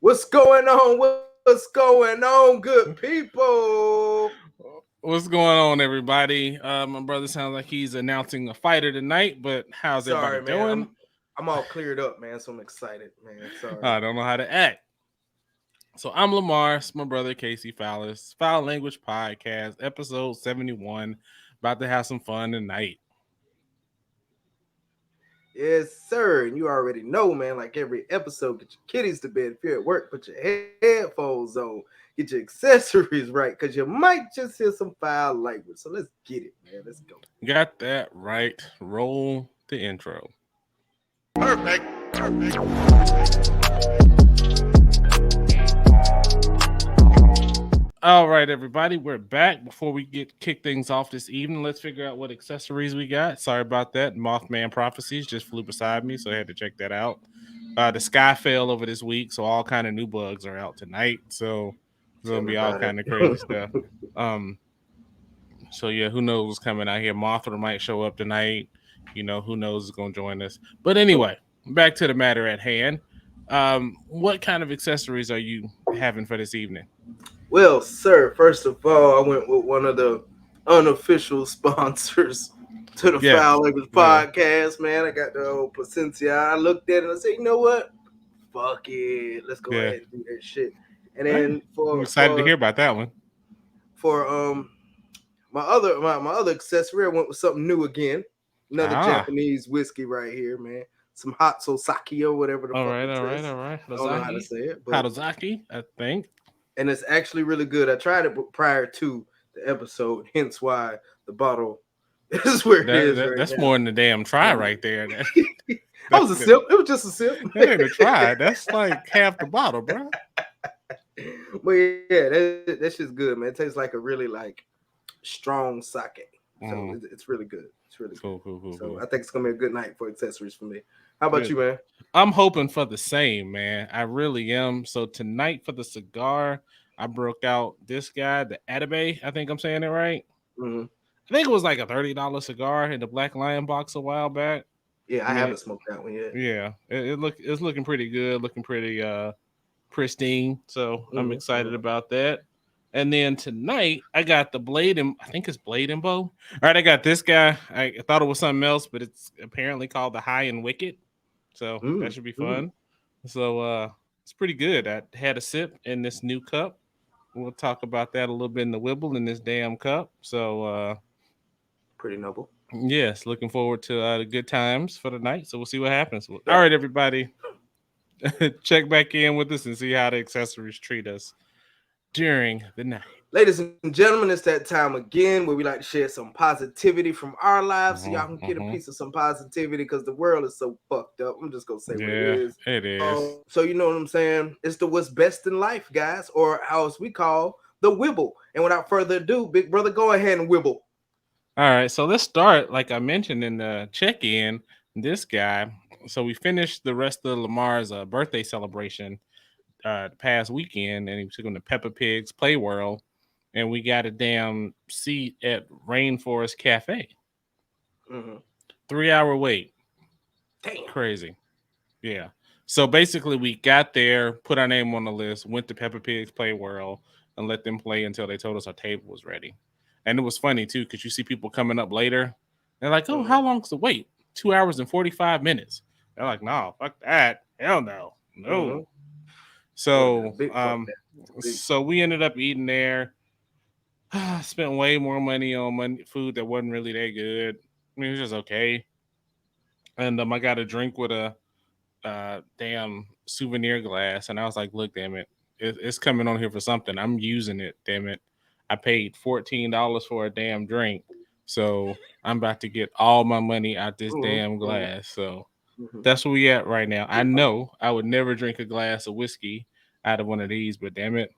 What's going on? What's going on, good people? What's going on, everybody? My brother sounds like he's announcing a fighter tonight, but how's everybody Sorry, man. doing? I'm all cleared up, man. So I'm excited, man. I Sorry. don't know how to act. So I'm Lamar, it's my brother Casey Fowlis, Foul Language Podcast, episode 71. About to have some fun tonight. Yes, sir. And you already know, man. Like every episode, get your kitties to bed. If you're at work, put your headphones on. Get your accessories right, because you might just hear some foul language. So let's get it, man. Let's go. Got that right. Roll the intro. Perfect. All right, everybody, we're back. Before we kick things off this evening, let's figure out what accessories we got. Sorry about that. Mothman Prophecies just flew beside me, so I had to check that out. The sky fell over this week, so all kind of new bugs are out tonight. So it's gonna be all kind of crazy stuff. So yeah, who knows what's coming out here? Mothra might show up tonight. You know, who knows is gonna join us. But anyway, back to the matter at hand. What kind of accessories are you having for this evening? Well, sir, first of all, I went with one of the unofficial sponsors to the Foul Language Podcast, man. I got the old Placencia. I looked at it and I said, you know what? Fuck it. Let's go ahead and do that shit. And then I'm excited to hear about that one. For my other accessory, I went with something new again. Another Japanese whiskey right here, man. Some hot sake or whatever the fuck it is. All right. I don't know how to say it. Hatozaki, I think. And it's actually really good. I tried it prior to the episode, hence why the bottle is where it is. That's now. More than a damn try right there. That was a sip. It was just a sip. That ain't a try. That's like half the bottle, bro. But yeah, that shit's good, man. It tastes like a really like strong sake. So it's really good. It's really cool. So I think it's gonna be a good night for accessories for me. How about you, man? I'm hoping for the same, man. I really am. So tonight for the cigar, I broke out this guy, the Atabe. I think I'm saying it right. Mm-hmm. I think it was like a $30 cigar in the Black Lion box a while back. Yeah, I haven't smoked that one yet. Yeah, it's looking pretty good, looking pretty pristine. So I'm excited about that. And then tonight I got the Blade and I think it's Blade and Bow. All right, I got this guy. I thought it was something else, but it's apparently called the High and Wicked. So that should be fun. So it's pretty good. I had a sip in this new cup. We'll talk about that a little bit in the Wibble in this damn cup. So pretty noble. Yes, looking forward to the good times for the night. So we'll see what happens. All right, everybody. Check back in with us and see how the accessories treat us during the night. Ladies and gentlemen, it's that time again where we like to share some positivity from our lives so y'all can get a piece of some positivity because the world is so fucked up. I'm just going to say what it is. It is. So you know what I'm saying? It's the what's best in life, guys, or as we call the Wibble. And without further ado, big brother, go ahead and Wibble. All right, so let's start, like I mentioned in the check-in, this guy. So we finished the rest of Lamar's birthday celebration the past weekend, and he took him to Peppa Pig's Play World, and we got a damn seat at Rainforest Cafe. 3-hour wait. Damn. Crazy. Yeah. So basically, we got there, put our name on the list, went to Peppa Pig's Play World, and let them play until they told us our table was ready. And it was funny, too, because you see people coming up later. They're like, oh, how long's the wait? 2 hours and 45 minutes. They're like, no, fuck that. Hell no. No. So, so we ended up eating there. Spent way more money on food that wasn't really that good. I mean, it was just okay. And I got a drink with a damn souvenir glass. And I was like, look, damn it. It's coming on here for something. I'm using it, damn it. I paid $14 for a damn drink. So I'm about to get all my money out this damn glass. So that's where we at right now. I know I would never drink a glass of whiskey out of one of these, but damn it,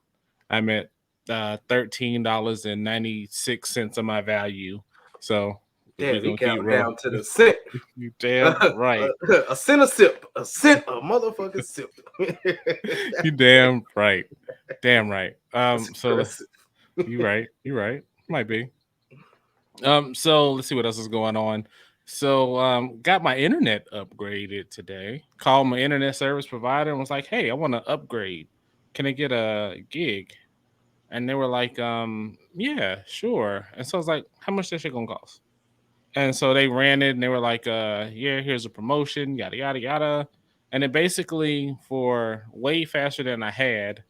I'm at $13.96 of my value. So damn, he count down to the cent. You damn right. A cent a sip. A cent a motherfucking sip. You damn right. Damn right. So you right. Might be. So let's see what else is going on. So got my internet upgraded today. Called my internet service provider and was like, hey, I want to upgrade. can I get a gig? And they were like, yeah, sure. And so I was like, how much that shit gonna cost? And so they ran it and they were like, yeah, here's a promotion, yada, yada, yada. And it basically, for way faster than I had,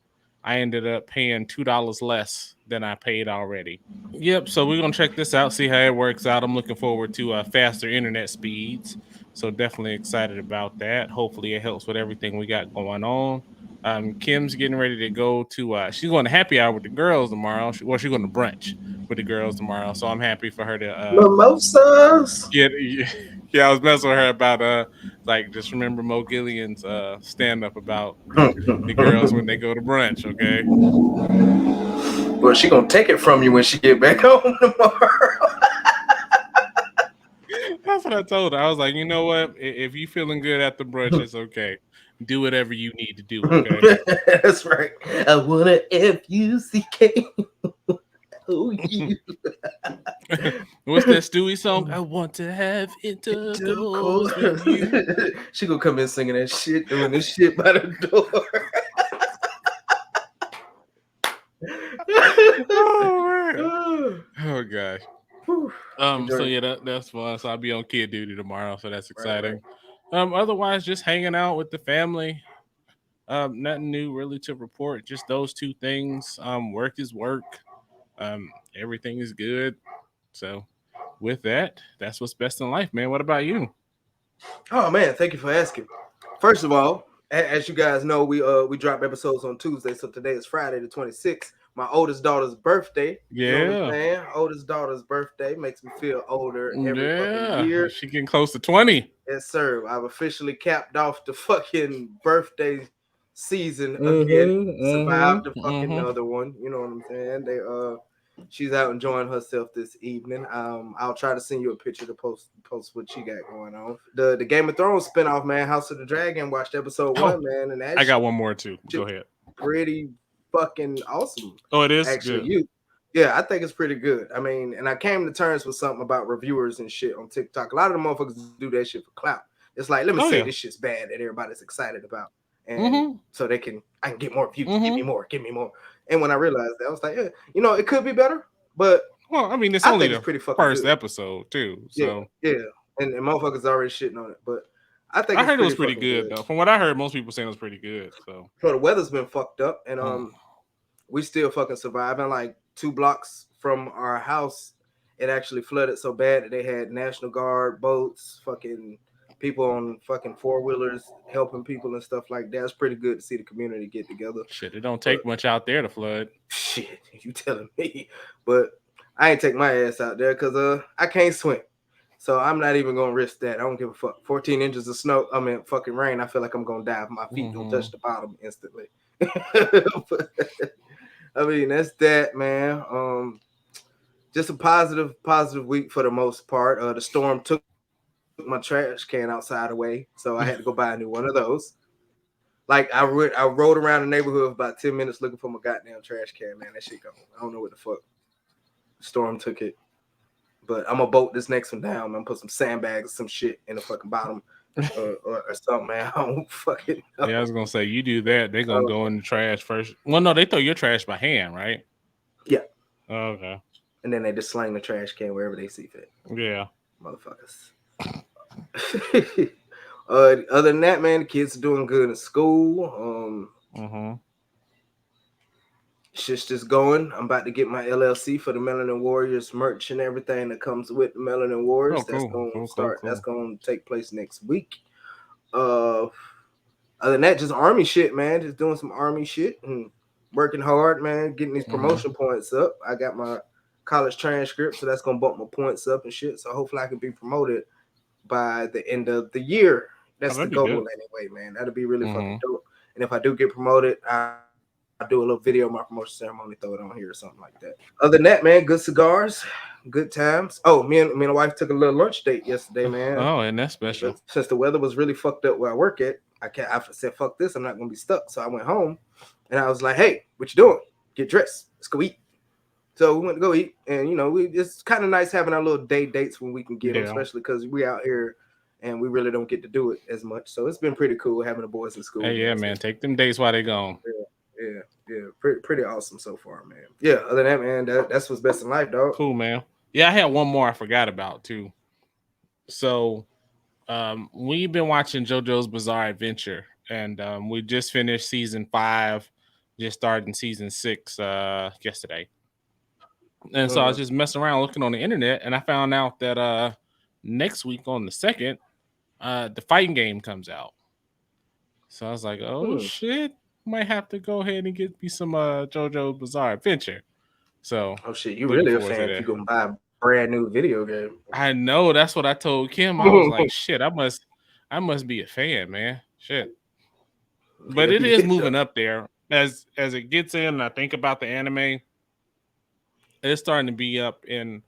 I ended up paying $2 less than I paid already. Yep. So we're gonna check this out, see how it works out. I'm looking forward to faster internet speeds. So definitely excited about that. Hopefully it helps with everything we got going on. Kim's getting ready to go to she's going to happy hour with the girls tomorrow. She's going to brunch with the girls tomorrow. So I'm happy for her to Mimosas. get yeah, I was messing with her about like just remember Mo Gillian's stand up about the girls when they go to brunch, okay? But she gonna take it from you when she get back home tomorrow. That's what I told her. I was like, you know what? If you feeling good at the brunch, it's okay. Do whatever you need to do, okay? That's right. I wanna F-U-C-K. Oh, you. What's that Stewie song? I want to have intercourse with you. She gonna come in singing that shit, doing this shit by the door. Oh, man. Oh gosh. So yeah, that's fun. So I'll be on kid duty tomorrow, so that's exciting. Right. Otherwise, just hanging out with the family. Nothing new really to report. Just those two things. Work is work. Everything is good. So with that, that's what's best in life, man. What about you? Oh man, thank you for asking. First of all, as you guys know, we drop episodes on Tuesday, so today is Friday the 26th. My oldest daughter's birthday. Yeah. You know what I'm saying? Oldest daughter's birthday makes me feel older every fucking year. She getting close to 20. Yes, sir. I've officially capped off the fucking birthday season again. Survived the fucking other one. You know what I'm saying? She's out enjoying herself this evening. I'll try to send you a picture to post what she got going on. The Game of Thrones spinoff, man, House of the Dragon. Watched episode 1, man, and I got one more too. Go ahead. Pretty fucking awesome. Oh, it is actually. Yeah, I think it's pretty good. I mean, and I came to terms with something about reviewers and shit on TikTok. A lot of the motherfuckers do that shit for clout. It's like, let me say this shit's bad that everybody's excited about, and so I can get more views. Give me more. And when I realized that, I was like, yeah, it could be better, but well, I mean, it's only the pretty first episode too. So yeah, and motherfuckers already shitting on it, but I think I heard it was pretty good though. From what I heard, most people saying it was pretty good. So the weather's been fucked up, and we still fucking surviving. Like 2 blocks from our house, it actually flooded so bad that they had National Guard boats, fucking people on fucking 4-wheelers helping people and stuff like that. It's pretty good to see the community get together. Shit, it don't take much out there to flood. Shit, you telling me? But I ain't take my ass out there because I can't swim. So I'm not even gonna risk that. I don't give a fuck. 14 inches of snow, fucking rain. I feel like I'm gonna die if my feet don't touch the bottom instantly. But, I mean, that's that, man. Just a positive week for the most part. The storm took my trash can outside away, so I had to go buy a new one of those. Like I rode around the neighborhood for about 10 minutes looking for my goddamn trash can, man. That shit gone. I don't know what the fuck. Storm took it. But I'm gonna bolt this next one down. I'm gonna put some sandbags or some shit in the fucking bottom or something, man. I don't fucking know. Yeah, I was gonna say you do that, they're gonna go in the trash first. Well, no, they throw your trash by hand, right? Yeah. Oh, okay. And then they just slang the trash can wherever they see fit. Yeah. Motherfuckers. Other than that, man, the kids are doing good in school. Shit's just going. I'm about to get my LLC for the Melanin Warriors merch and everything that comes with the Melanin Warriors. That's gonna start. That's gonna take place next week. Other than that, just Army shit, man. Just doing some Army shit and working hard, man. Getting these promotion points up. I got my college transcript, so that's gonna bump my points up and shit. So hopefully I can be promoted by the end of the year. That's the goal anyway, man. That'll be really fucking dope. And if I do get promoted, I'll do a little video of my promotion ceremony, throw it on here or something like that. Other than that, man, good cigars, good times. Oh, me and my wife took a little lunch date yesterday, man. Oh, and that's special. Since the weather was really fucked up where I work at, I said, fuck this, I'm not gonna be stuck. So I went home and I was like, hey, what you doing? Get dressed. Let's go eat. So we went to go eat, and it's kind of nice having our little day dates when we can get them, especially because we out here and we really don't get to do it as much. So it's been pretty cool having the boys in school. Hey, yeah, man, take them dates while they gone. Yeah. pretty awesome so far, man. Yeah, other than that, man, that's what's best in life, dog. Cool, man. Yeah, I had one more I forgot about too. So we've been watching JoJo's Bizarre Adventure, and we just finished season 5, just started in season 6 yesterday. And so I was just messing around looking on the internet, and I found out that next week on the 2nd, the fighting game comes out. So I was like, oh shit, might have to go ahead and get me some JoJo's Bizarre Adventure. So oh shit, you really a fan if you gonna buy a brand new video game. I know, that's what I told Kim. I was like, shit, I must be a fan, man. Shit. But it is moving up there as it gets in. And I think about the anime, it's starting to be up in.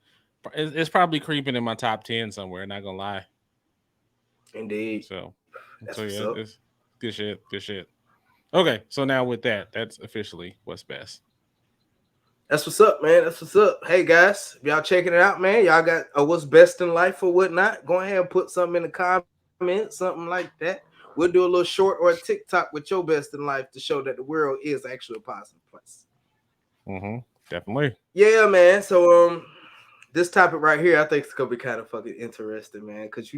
It's probably creeping in my top 10 somewhere. Not gonna lie. Indeed. So yeah, it's good shit. Good shit. Okay, so now with that, that's officially what's best. That's what's up, man. That's what's up. Hey guys, if y'all checking it out, man, y'all got what's best in life or whatnot, go ahead and put something in the comments, something like that. We'll do a little short or a TikTok with your best in life to show that the world is actually a positive place. Definitely. Yeah, man. So this topic right here, I think it's gonna be kind of fucking interesting, man, because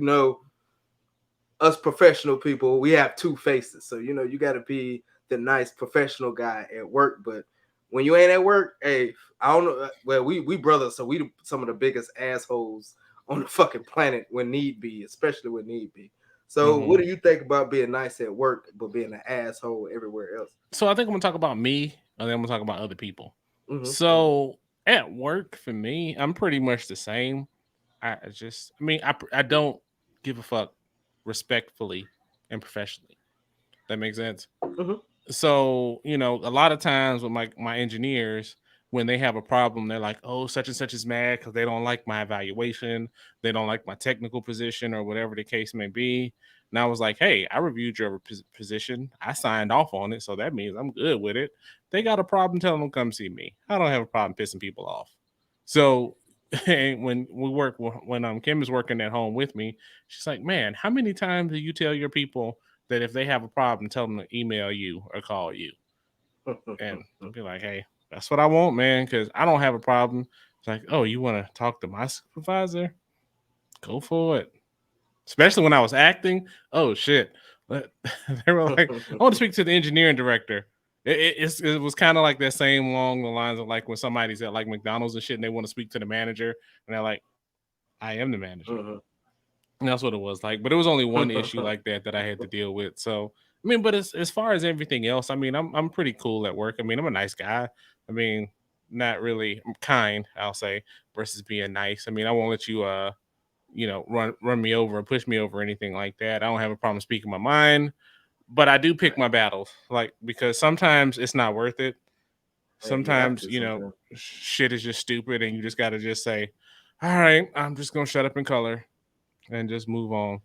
us professional people, we have two faces. So you got to be the nice professional guy at work, but when you ain't at work, hey, I don't know. Well, we brothers, so we some of the biggest assholes on the fucking planet when need be, especially when need be. So, what do you think about being nice at work but being an asshole everywhere else? So, I think I'm gonna talk about me, and then I'm gonna talk about other people. So, at work, for me, I'm pretty much the same. I don't give a fuck respectfully and professionally. That makes sense. So, a lot of times with my engineers, when they have a problem, they're like, oh, such and such is mad because they don't like my evaluation. They don't like my technical position or whatever the case may be. And I was like, hey, I reviewed your position. I signed off on it. So that means I'm good with it. They got a problem, tell them come see me. I don't have a problem pissing people off. So when Kim is working at home with me, she's like, man, how many times do you tell your people that if they have a problem, tell them to email you or call you? And I'll be like, hey, that's what I want, man, because I don't have a problem. It's like, oh, you want to talk to my supervisor? Go for it. Especially when I was acting. Oh, shit. They were like, I want to speak to the engineering director. It was kind of like that same along the lines of like when somebody's at like McDonald's and shit and they want to speak to the manager and they're like, I am the manager. And that's what it was like. But it was only one issue like that I had to deal with. So, I mean, but as far as everything else, I mean, I'm pretty cool at work. I mean, I'm a nice guy. I mean, not really. I'm kind, I'll say, versus being nice. I mean, I won't let you run me over or push me over or anything like that. I don't have a problem speaking my mind, but I do pick my battles, like, because sometimes it's not worth it. Sometimes, shit is just stupid and you just got to just say, all right, I'm just going to shut up in color and just move on.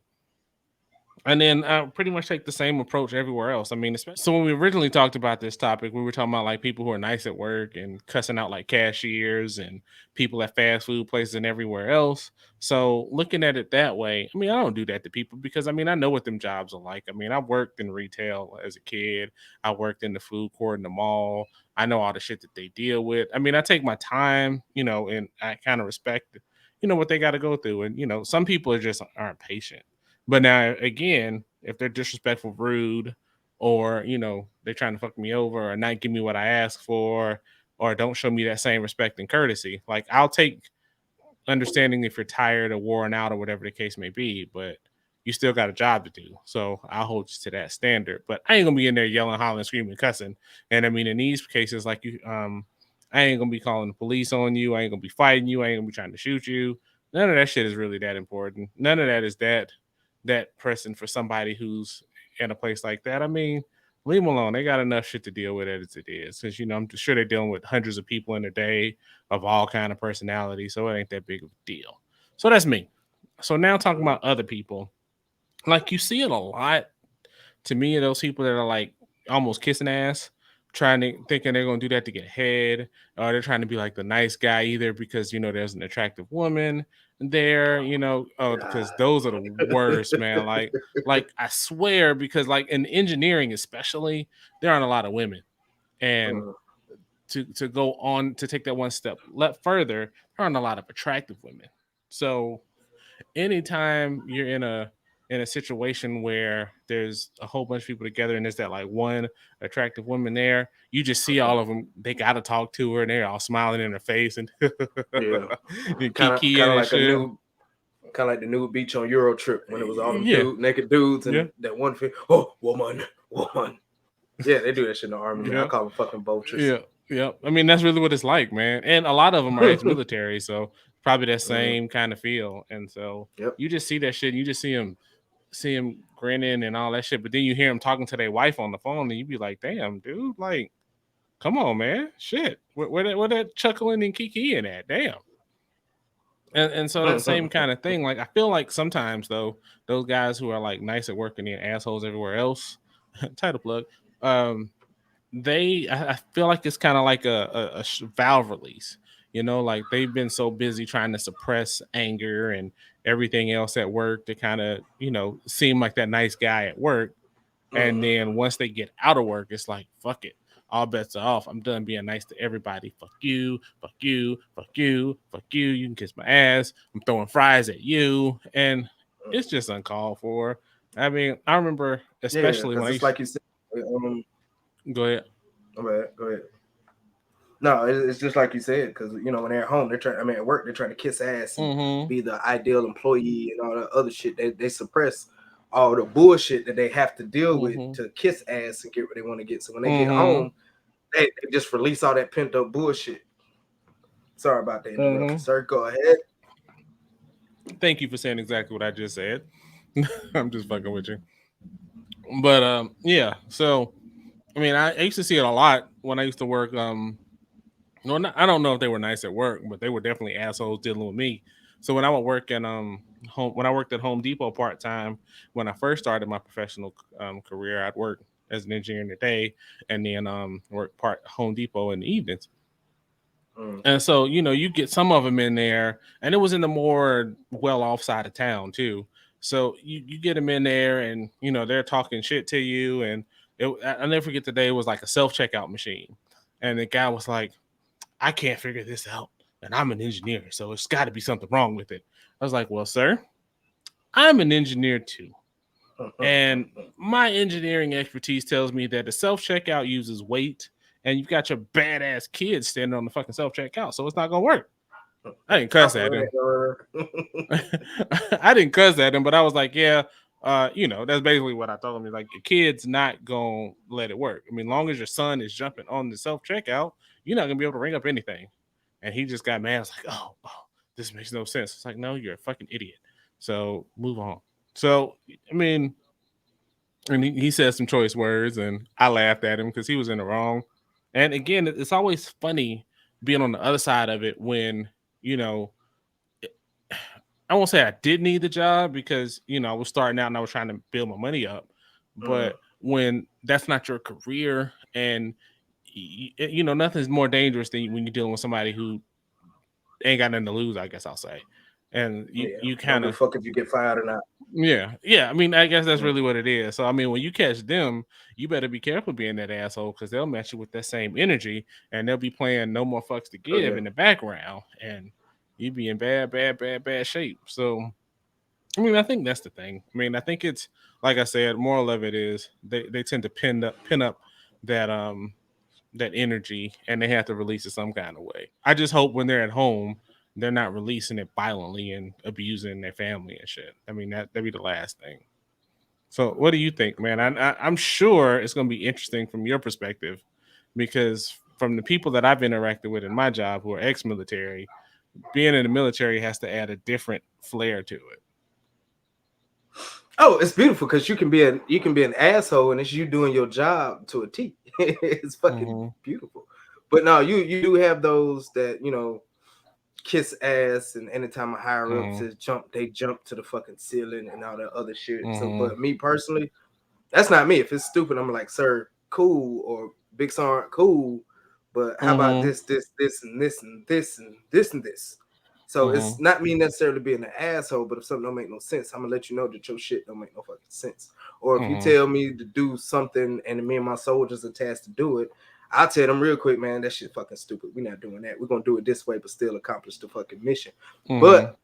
And then I pretty much take the same approach everywhere else. I mean, so when we originally talked about this topic, we were talking about like people who are nice at work and cussing out like cashiers and people at fast food places and everywhere else. So looking at it that way, I mean, I don't do that to people because I mean, I know what them jobs are like. I mean, I worked in retail as a kid. I worked in the food court in the mall. I know all the shit that they deal with. I mean, I take my time, and I kind of respect, what they got to go through. And, some people just aren't patient. But now, again, if they're disrespectful, rude, or, they're trying to fuck me over or not give me what I asked for, or don't show me that same respect and courtesy, like I'll take understanding if you're tired or worn out or whatever the case may be, but you still got a job to do. So I'll hold you to that standard. But I ain't going to be in there yelling, hollering, screaming, cussing. And I mean, in these cases, like I ain't going to be calling the police on you. I ain't going to be fighting you. I ain't going to be trying to shoot you. None of that shit is really that important. None of that is that pressing for somebody who's in a place like that. I mean, leave them alone. They got enough shit to deal with as it is. Because, I'm sure they're dealing with hundreds of people in a day of all kind of personality. So it ain't that big of a deal. So that's me. So now talking about other people, like you see it a lot to me, those people that are like almost kissing ass, thinking they're going to do that to get ahead, or they're trying to be like the nice guy either because, there's an attractive woman there, because those are the worst, man. Like I swear, because like in engineering, especially, there aren't a lot of women. And to go on to take that one step further, there aren't a lot of attractive women. So anytime you're in a situation where there's a whole bunch of people together and there's that like one attractive woman there, you just see all of them. They gotta talk to her and they're all smiling in her face and, Yeah, and kind of kiki and like shit. kind of like the new beach on Euro trip when it was all them Yeah. naked dudes and Yeah. that one thing. Oh, woman. Yeah, they do that shit in the army. Yeah. I call them fucking vultures. Yeah. Yeah. I mean, that's really what it's like, man. And a lot of them are ex-military, so probably that same kind of feel. And so Yep. you just see that shit. And you just see him grinning and all that shit. But then you hear him talking to their wife on the phone, and you be like, "Damn, dude! Like, come on, man! Shit, where that chuckling and kikiing at? Damn!" And so that same kind of thing. Like, I feel like sometimes though, those guys who are like nice at work and then assholes everywhere else, title plug, I feel like it's kind of like a valve release. You know, like they've been so busy trying to suppress anger and everything else at work to kind of, seem like that nice guy at work. And then once they get out of work, it's like, fuck it. All bets are off. I'm done being nice to everybody. Fuck you, fuck you, fuck you, fuck you. You can kiss my ass. I'm throwing fries at you. And it's just uncalled for. I mean, I remember especially when it's like you said. Go ahead. Go ahead. No, it's just like you said, because when they're at home, at work, they're trying to kiss ass and be the ideal employee and all that other shit. They suppress all the bullshit that they have to deal with to kiss ass and get what they want to get. So when they get home, they just release all that pent up bullshit. Sorry about the interruption, sir. Go ahead. Thank you for saying exactly what I just said. I'm just fucking with you. But yeah. So I mean, I used to see it a lot when I used to work. No, I don't know if they were nice at work, but they were definitely assholes dealing with me. So when I would work in when I worked at Home Depot part time, when I first started my professional career, I'd work as an engineer in the day and then work part Home Depot in the evenings. And so you get some of them in there, and it was in the more well-off side of town too. So you get them in there, and they're talking shit to you, and I'll never forget the day. It was like a self-checkout machine, and the guy was like, I can't figure this out. And I'm an engineer, so it's got to be something wrong with it. I was like, well, sir, I'm an engineer too. And my engineering expertise tells me that the self-checkout uses weight, and you've got your badass kids standing on the fucking self-checkout, so it's not going to work. I didn't cuss at him. I didn't cuss at him, but I was like, yeah, that's basically what I told him. Like, your kid's not going to let it work. I mean, long as your son is jumping on the self-checkout, you're not going to be able to ring up anything. And he just got mad. I was like, oh, this makes no sense. It's like, no, you're a fucking idiot. So move on. So, I mean, and he said some choice words, and I laughed at him because he was in the wrong. And again, it's always funny being on the other side of it when, I won't say I did need the job because, I was starting out and I was trying to build my money up. But when that's not your career and, nothing's more dangerous than when you're dealing with somebody who ain't got nothing to lose, I guess I'll say. And you kind of fuck if you get fired or not. Yeah. I mean, I guess that's really what it is. So, I mean, when you catch them, you better be careful being that asshole because they'll match you with that same energy and they'll be playing No More Fucks to Give in the background and you be in bad shape. So, I mean, I think that's the thing. I mean, I think it's like I said, moral of it is they tend to pin up that energy and they have to release it some kind of way. I just hope when they're at home, they're not releasing it violently and abusing their family and shit. I mean, that'd be the last thing. So, what do you think, man? I'm sure it's going to be interesting from your perspective because from the people that I've interacted with in my job who are ex-military, being in the military has to add a different flair to it. Oh, it's beautiful because you can be an asshole and it's you doing your job to a T. It's fucking beautiful. But no, you do have those that kiss ass, and anytime a higher up says jump, they jump to the fucking ceiling and all that other shit. So, but me personally, that's not me. If it's stupid, I'm like, sir, cool, or big song, cool. But how about this, and this, and this, and this, and this, and this? So it's not me necessarily being an asshole, but if something don't make no sense, I'm gonna let you know that your shit don't make no fucking sense. Or if you tell me to do something and me and my soldiers are tasked to do it, I'll tell them real quick, man, that shit fucking stupid. We're not doing that. We're gonna do it this way, but still accomplish the fucking mission. But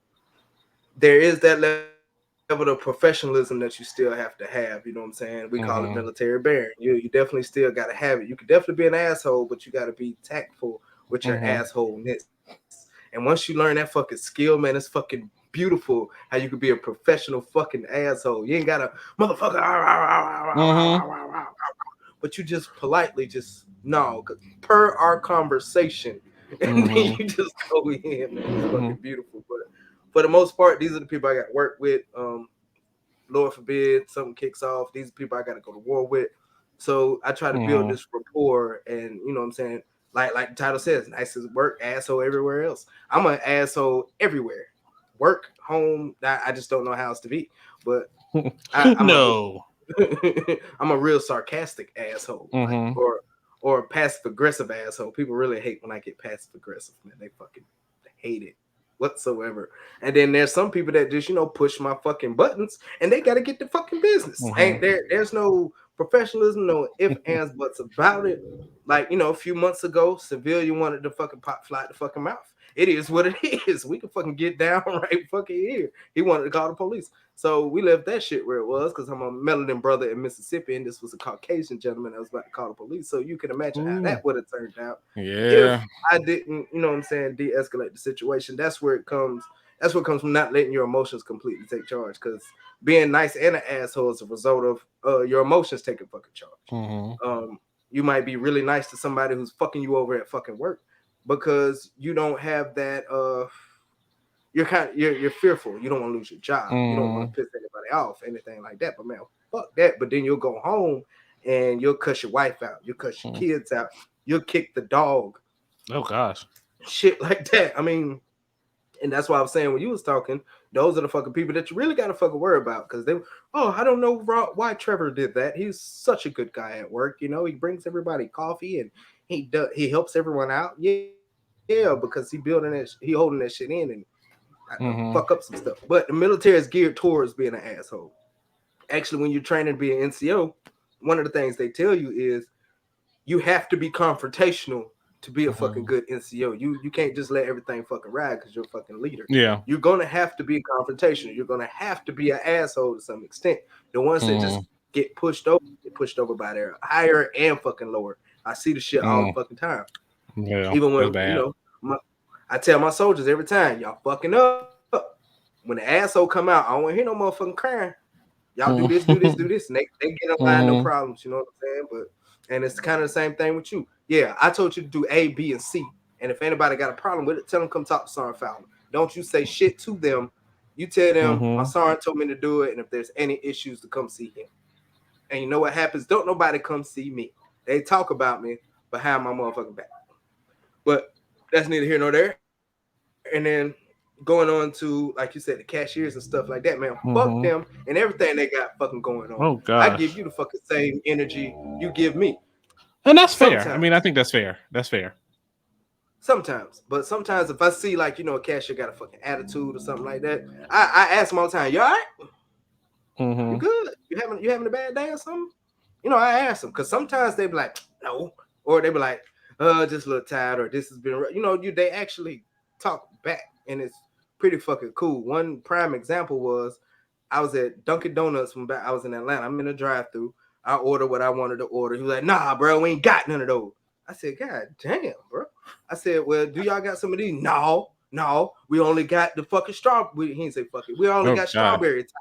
there is that level of professionalism that you still have to have. You know what I'm saying? We call it military bearing. You definitely still got to have it. You can definitely be an asshole, but you got to be tactful with your assholeness. And once you learn that fucking skill, man, it's fucking beautiful how you could be a professional fucking asshole. You ain't got a motherfucker, but you just politely just no, per our conversation, and then you just go in, man. It's fucking beautiful. But for the most part, these are the people I got to work with. Lord forbid something kicks off. These are people I got to go to war with. So I try to build this rapport, and you know what I'm saying. Like the title says, nice as work, asshole everywhere else. I'm an asshole everywhere, work, home. I just don't know how else to be. But I'm I'm a real sarcastic asshole, like, or passive aggressive asshole. People really hate when I get passive aggressive, man. They fucking hate it whatsoever. And then there's some people that just push my fucking buttons, and they got to get the fucking business. Ain't there's no professionalism, no ifs, ands, buts about it. Like a few months ago, civilian wanted to fucking pop fly the fucking mouth. It is what it is. We can fucking get down right fucking here. He wanted to call the police. So we left that shit where it was because I'm a melanin brother in Mississippi, and this was a Caucasian gentleman that was about to call the police. So you can imagine how that would have turned out. Yeah. If I didn't, de-escalate the situation. That's where it comes. That's what comes from not letting your emotions completely take charge. Because being nice and an asshole is a result of your emotions taking fucking charge. You might be really nice to somebody who's fucking you over at fucking work because you don't have that. You're fearful. You don't want to lose your job. You don't want to piss anybody off, anything like that. But man, fuck that. But then you'll go home and you'll cuss your wife out. You'll cuss your kids out. You'll kick the dog. Oh gosh, shit like that. I mean, and that's why I was saying when you was talking, those are the fucking people that you really got to fucking worry about because they. Oh, I don't know why Trevor did that. He's such a good guy at work. He brings everybody coffee and he helps everyone out. Yeah, because he holding that shit in and fuck up some stuff. But the military is geared towards being an asshole. Actually, when you're training to be an NCO, one of the things they tell you is you have to be confrontational to be a fucking good NCO. You can't just let everything fucking ride because you're a fucking leader. Yeah. You're gonna have to be confrontational. You're gonna have to be an asshole to some extent. The ones that just get pushed over by their higher and fucking lower. I see the shit all the fucking time. Yeah. Even when I tell my soldiers every time, y'all fucking up. When the asshole come out, I don't want to hear no motherfucking crying. Y'all do this, do this, do this. And they get in line, no problems. You know what I'm saying? And it's kind of the same thing with you. Yeah, I told you to do A, B, and C. And if anybody got a problem with it, tell them come talk to Sergeant Fowler. Don't you say shit to them. You tell them, my sergeant told me to do it, and if there's any issues, to come see him. And you know what happens? Don't nobody come see me. They talk about me behind my motherfucking back. But that's neither here nor there. And then going on to, like you said, the cashiers and stuff like that, man. Fuck them and everything they got fucking going on. Oh, God. I give you the fucking same energy you give me. And that's fair. I mean, I think that's fair. That's fair. Sometimes. But sometimes if I see, like, a cashier got a fucking attitude or something like that, I ask them all the time, you all right? You good? You having a bad day or something? I ask them because sometimes they be like, no. Or they be like, just a little tired, or this has been, they actually talk back, and it's pretty fucking cool. One prime example was I was at Dunkin' Donuts I was in Atlanta. I'm in a drive-thru. I ordered what I wanted to order. He was like, nah, bro, we ain't got none of those. I said, God damn, bro. I said, well, do y'all got some of these? No, we only got the fucking strawberry. He didn't say fuck it. We only got strawberry top.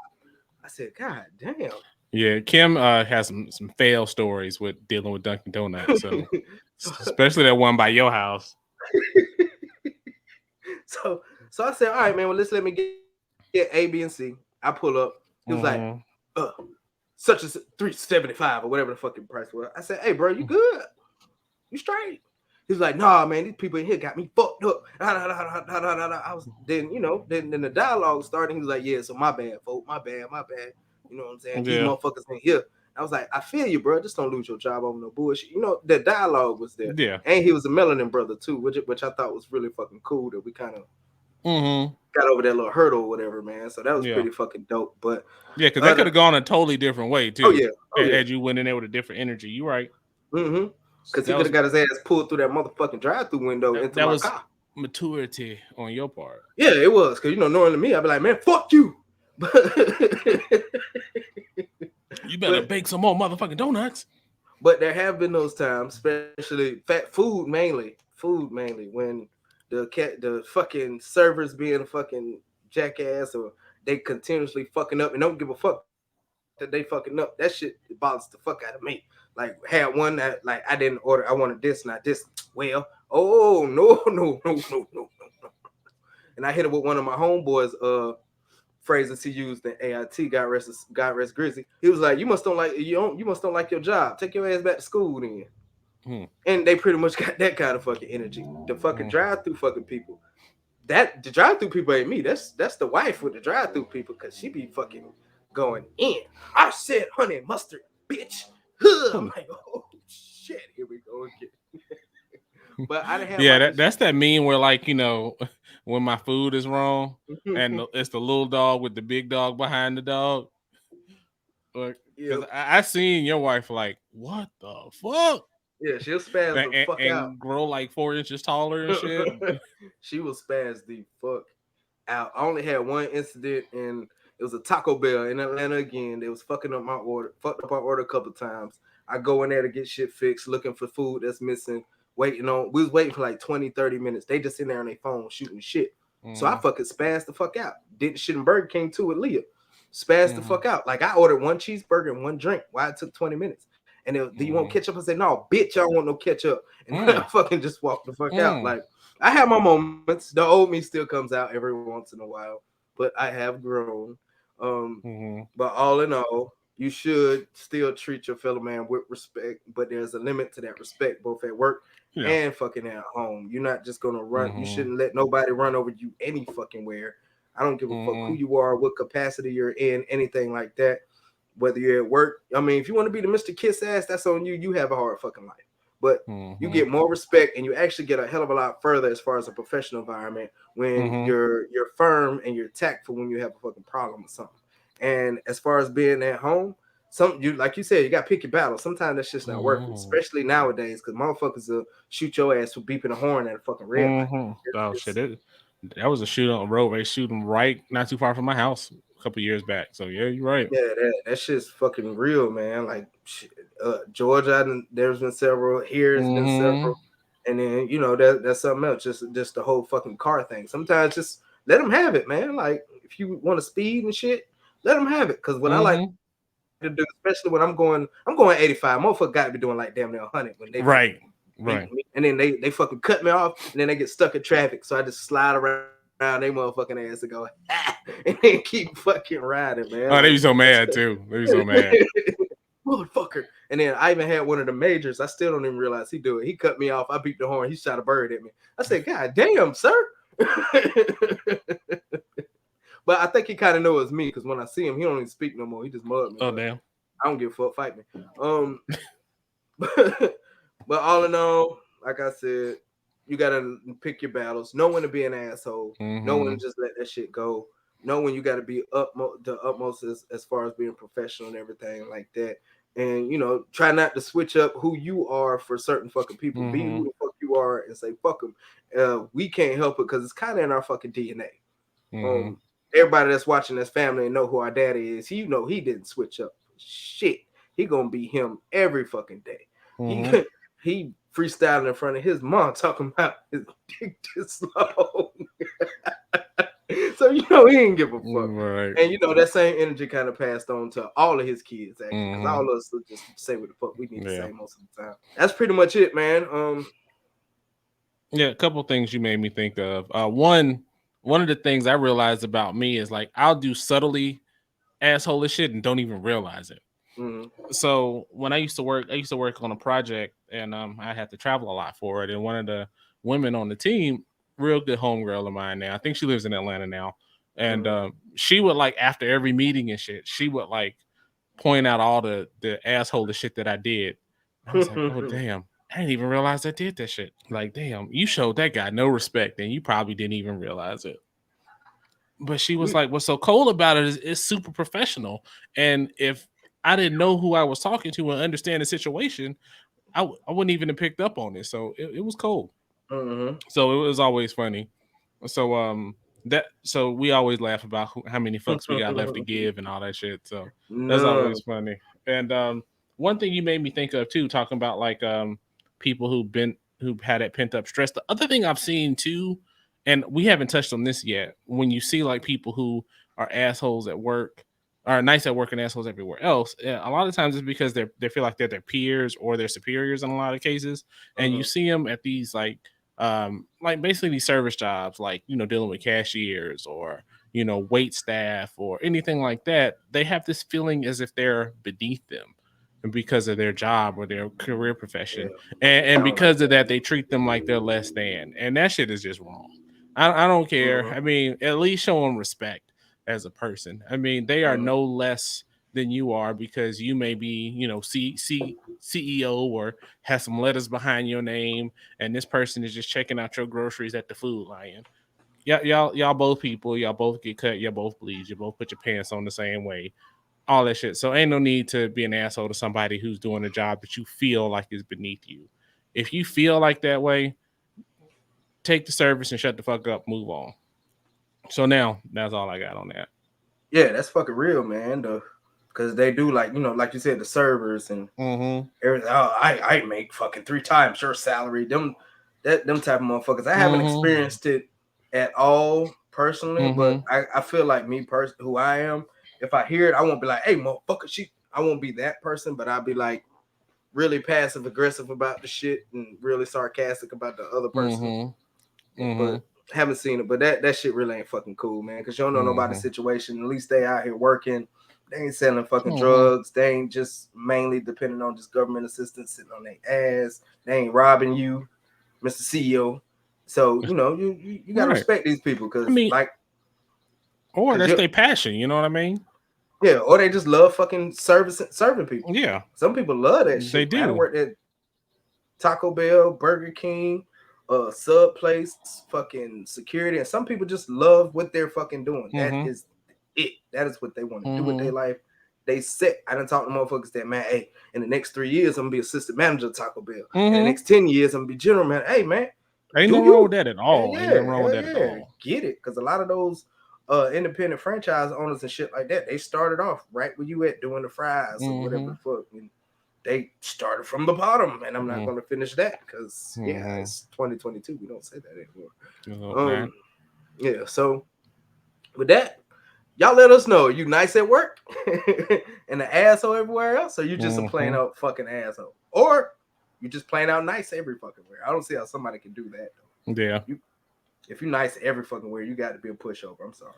I said, God damn. Yeah, Kim has some fail stories with dealing with Dunkin' Donuts. So especially that one by your house. So I said, all right, man, well, let me get A, B, and C. I pull up. He was like, such as $3.75 or whatever the fucking price was. I said, hey, bro, you good? You straight? He's like, nah, man, these people in here got me fucked up. I was then the dialogue started. He was like, yeah, so my bad, folks, my bad. You know what I'm saying? These motherfuckers in here. I was like, I feel you, bro. Just don't lose your job over no bullshit. The dialogue was there. Yeah. And he was a melanin brother too, which I thought was really fucking cool that we kind of got over that little hurdle or whatever, man. So that was pretty fucking dope. But because that could have gone a totally different way too. Oh yeah. Had you went in there with a different energy. You right. Because he could have got his ass pulled through that motherfucking drive-through window into that my was car. maturity on your part. Yeah, it was. Because, normally me, I'd be like, man, fuck you. You better bake some more motherfucking donuts. But there have been those times, especially food mainly, when the fucking servers being a fucking jackass, or they continuously fucking up and don't give a fuck that they fucking up. That shit bothers the fuck out of me. Like, had one that, like, I didn't order, I wanted this, not this. Well, oh no. And I hit it with one of my homeboys, phrases he used in AIT, God rest Grizzly. He was like, you must don't like your job. Take your ass back to school then. And they pretty much got that kind of fucking energy. The fucking drive-through fucking people. The drive-through people ain't me. That's the wife with the drive-through people, because she be fucking going in. I said honey mustard, bitch. I'm like, oh shit, here we go again. But I didn't have that's that meme where, like, when my food is wrong and it's the little dog with the big dog behind the dog. Like, because I seen your wife, like, what the fuck? Yeah, she'll spaz the fuck out and grow like 4 inches taller and shit. She will spaz the fuck out. I only had one incident, and it was a Taco Bell in Atlanta again. They was fucked up our order a couple times. I go in there to get shit fixed, looking for food that's missing, we was waiting for like 20-30 minutes. They just in there on their phone shooting shit. So I fucking spazzed the fuck out. Did shit in Burger King too with Leah. Spazzed the fuck out. Like, I ordered one cheeseburger and one drink. Why it took 20 minutes? And do you want ketchup? I said, no, bitch, I don't want no ketchup. And I fucking just walked the fuck out. Like, I have my moments. The old me still comes out every once in a while, but I have grown. But all in all, you should still treat your fellow man with respect, but there's a limit to that respect, both at work and fucking at home. You're not just gonna run. You shouldn't let nobody run over you any fucking where. I don't give a fuck who you are, what capacity you're in, anything like that. Whether you're at work, I mean, if you want to be the Mr. Kiss Ass, that's on you. You have a hard fucking life. But you get more respect, and you actually get a hell of a lot further as far as a professional environment when you're firm and you're tactful when you have a fucking problem with something. And as far as being at home, like you said, you got to pick your battle. Sometimes that's just not working, especially nowadays, because motherfuckers will shoot your ass for beeping a horn at a fucking red light. Oh shit! That was a shooting on the road. They shooting right not too far from my house a couple years back. So yeah, you're right. Yeah, that shit's fucking real, man. Like, Georgia, there's been several. Here's been several, and then that's something else. Just the whole fucking car thing. Sometimes just let them have it, man. Like, if you want to speed and shit, let them have it. Because what I like to do, especially when I'm going 85. Motherfucker got to be doing like damn near 100 when they right. And then they fucking cut me off, and then they get stuck in traffic. So I just slide around they motherfucking ass and go, and then keep fucking riding, man. Oh, they be so mad too. They be so mad. Motherfucker. And then I even had one of the majors. I still don't even realize he do it. He cut me off. I beat the horn. He shot a bird at me. I said, God damn, sir. But I think he kind of knows me, because when I see him, he don't even speak no more. He just mud me. Oh, damn. I don't give a fuck. Fight me. But all in all, like I said, you gotta pick your battles. Know when to be an asshole. Know when to just let that shit go. Know when you gotta be the utmost as far as being professional and everything like that. And try not to switch up who you are for certain fucking people. Be who the fuck you are and say fuck them. We can't help it because it's kind of in our fucking DNA. Everybody that's watching this family and know who our daddy is. He didn't switch up. Shit, he gonna be him every fucking day. He freestyling in front of his mom talking about his dick this long. So he ain't give a fuck. Right. And that same energy kind of passed on to all of his kids, actually. Because all of us will just say what the fuck we need to say most of the time. That's pretty much it, man. Yeah, a couple things you made me think of. One of the things I realized about me is, like, I'll do subtly asshole shit and don't even realize it. So when I used to work on a project, and I had to travel a lot for it. And one of the women on the team, real good homegirl of mine now, I think she lives in Atlanta now, and she would, like, after every meeting and shit, she would, like, point out all the asshole shit that I did. I was like, oh damn, I didn't even realize I did that shit. Like, damn, you showed that guy no respect, and you probably didn't even realize it. But she was like, what's so cool about it is it's super professional. And if I didn't know who I was talking to and understand the situation, I wouldn't even have picked up on it. So it was cold. Mm-hmm. So it was always funny. So so we always laugh about how many fucks we got left to give and all that shit. So that's None. always funny. And one thing you made me think of too, talking about like people who've had that pent up stress. The other thing I've seen too, and we haven't touched on this yet, when you see like people who are assholes at work, are nice at work and assholes everywhere else, a lot of times it's because they feel like they're their peers or their superiors in a lot of cases, and you Mm-hmm. see them at these like basically these service jobs, like dealing with cashiers or wait staff or anything like that. They have this feeling as if they're beneath them, and because of their job or their career Yeah, profession, fucking and sound like because of that. that, they treat them like they're less than, and that shit is just wrong. I don't care. Mm-hmm. I mean, at least show them respect as a person. I mean, they are Mm-hmm. no less than you are because you may be, CEO or have some letters behind your name, and this person is just checking out your groceries at the Food Lion. Yeah, y'all both people. Y'all both get cut. Y'all both bleed. You both put your pants on the same way. All that shit. So ain't no need to be an asshole to somebody who's doing a job that you feel like is beneath you. If you feel like that way, take the service and shut the fuck up. Move on. So now that's all I got on that. Yeah, that's fucking real, man. Because they do, like, like you said, the servers and Mm-hmm. everything. Oh, I make fucking 3 times your salary. Them type of motherfuckers. I haven't Mm-hmm. experienced it at all personally, but Mm-hmm. I feel like me person who I am. If I hear it, I won't be like, "Hey, motherfucker, she." I won't be that person, but I'll be like really passive aggressive about the shit and really sarcastic about the other person. Mm-hmm. But Mm-hmm. haven't seen it. But that shit really ain't fucking cool, man. Because you don't know nobody's Mm-hmm. situation. At least they out here working. They ain't selling fucking Mm-hmm. drugs. They ain't just mainly depending on just government assistance sitting on their ass. They ain't robbing you, Mr. CEO. So you gotta Right. respect these people I because mean, or cause that's you their passion. You know what I mean? yeah, or they just love fucking serving people. Yeah, Some people love that they shit, man. I do. worked at Taco Bell, Burger King, sub place, fucking security, and some people just love what they're fucking doing. That Mm-hmm. is it. That is what they want to do with Mm-hmm. their life. They set. I done talk to motherfuckers that, man, hey, in the next 3 years, I'm gonna be assistant manager of Taco Bell. In the Mm-hmm. next 10 years, I'm gonna be general manager. Hey, man, Ain't do nothing wrong with you? that at Hell all. Ain't yeah, nothing wrong with hell that at yeah, all. get it. Because a lot of those independent franchise owners and shit like that, they started off right where you at doing the fries or whatever Mm-hmm. the fuck. And they started from the bottom, and I'm not Mm-hmm. going to finish that because yeah, Mm-hmm. it's 2022. We don't say that anymore. I hope not. Yeah. So with that, y'all let us know. You nice at work and an asshole everywhere else, or you just a plain Mm-hmm. out fucking asshole, or you just plain out nice every fucking where. I don't see how somebody can do that though. Yeah. You if you nice every fucking where, you got to be a pushover. I'm sorry.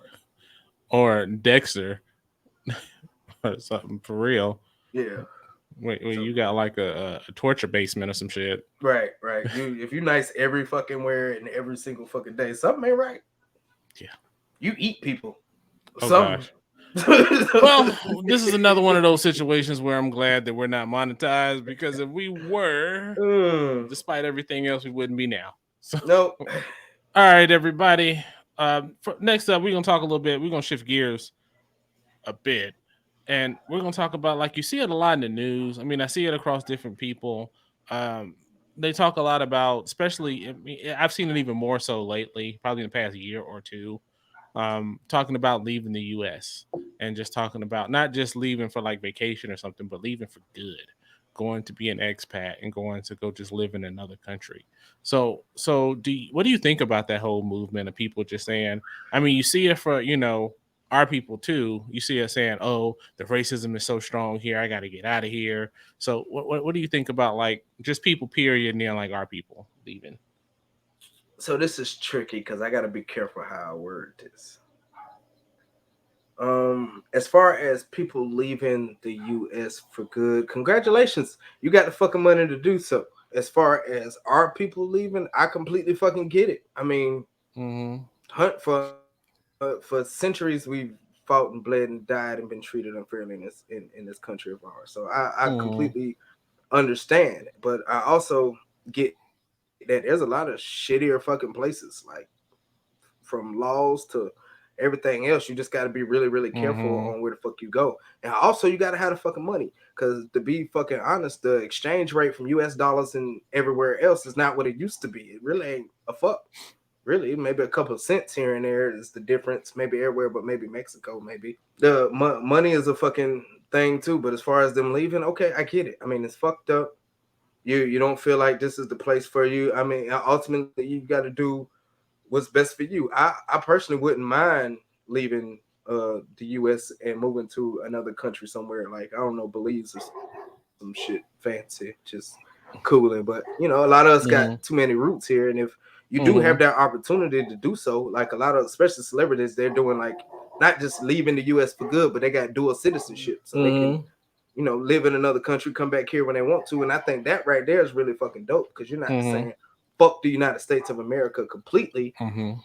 Or Dexter or something for real. Yeah. Wait, So you got like a torture basement or some shit. right. You if you nice every fucking where and every single fucking day, something ain't right. Yeah. You eat people. Oh Something. gosh. Well, this is another one of those situations where I'm glad that we're not monetized, because if we were, despite everything else, we wouldn't be now. So, Nope. all right, everybody. Next up, we're gonna talk a little bit. We're gonna shift gears a bit, and we're gonna talk about, like, you see it a lot in the news. I mean, I see it across different people. Um, they talk a lot about, especially, I mean, I've seen it even more so lately, probably in the past year or two, talking about leaving the U.S. and just talking about not just leaving for like vacation or something, but leaving for good, going to be an expat and going to go just live in another country. So what do you think about that whole movement of people just saying? I mean, you see it for our people too. You see us saying, "Oh, the racism is so strong here. I got to get out of here." So what do you think about, like, just people period and then like our people leaving? So this is tricky because I gotta be careful how I word this. As far as people leaving the US for good, congratulations. You got the fucking money to do so. As far as our people leaving, I completely fucking get it. I mean, Mm-hmm. hunt for centuries we've fought and bled and died and been treated unfairly in this country of ours. So I Mm-hmm. completely understand, but I also get that there's a lot of shittier fucking places, like from laws to everything else, you just got to be really, really careful on where the fuck you go. And also, you got to have the fucking money. Because to be fucking honest, the exchange rate from US dollars and everywhere else is not what it used to be. It really ain't a fuck. Really, maybe a couple of cents here and there is the difference. Maybe everywhere, but maybe Mexico, maybe. The money is a fucking thing too. But as far as them leaving, okay, I get it. I mean, it's fucked up. You don't feel like this is the place for you. I mean, ultimately, you got to do what's best for you. I personally wouldn't mind leaving the U.S. and moving to another country somewhere like, I don't know, Belize or some shit fancy, just cooling. But you know, a lot of us got too many roots here, and if you do have that opportunity to do so, like a lot of especially celebrities, they're doing like not just leaving the U.S. for good, but they got dual citizenship, so they can live in another country, come back here when they want to. And I think that right there is really fucking dope because you're not saying fuck the United States of America completely,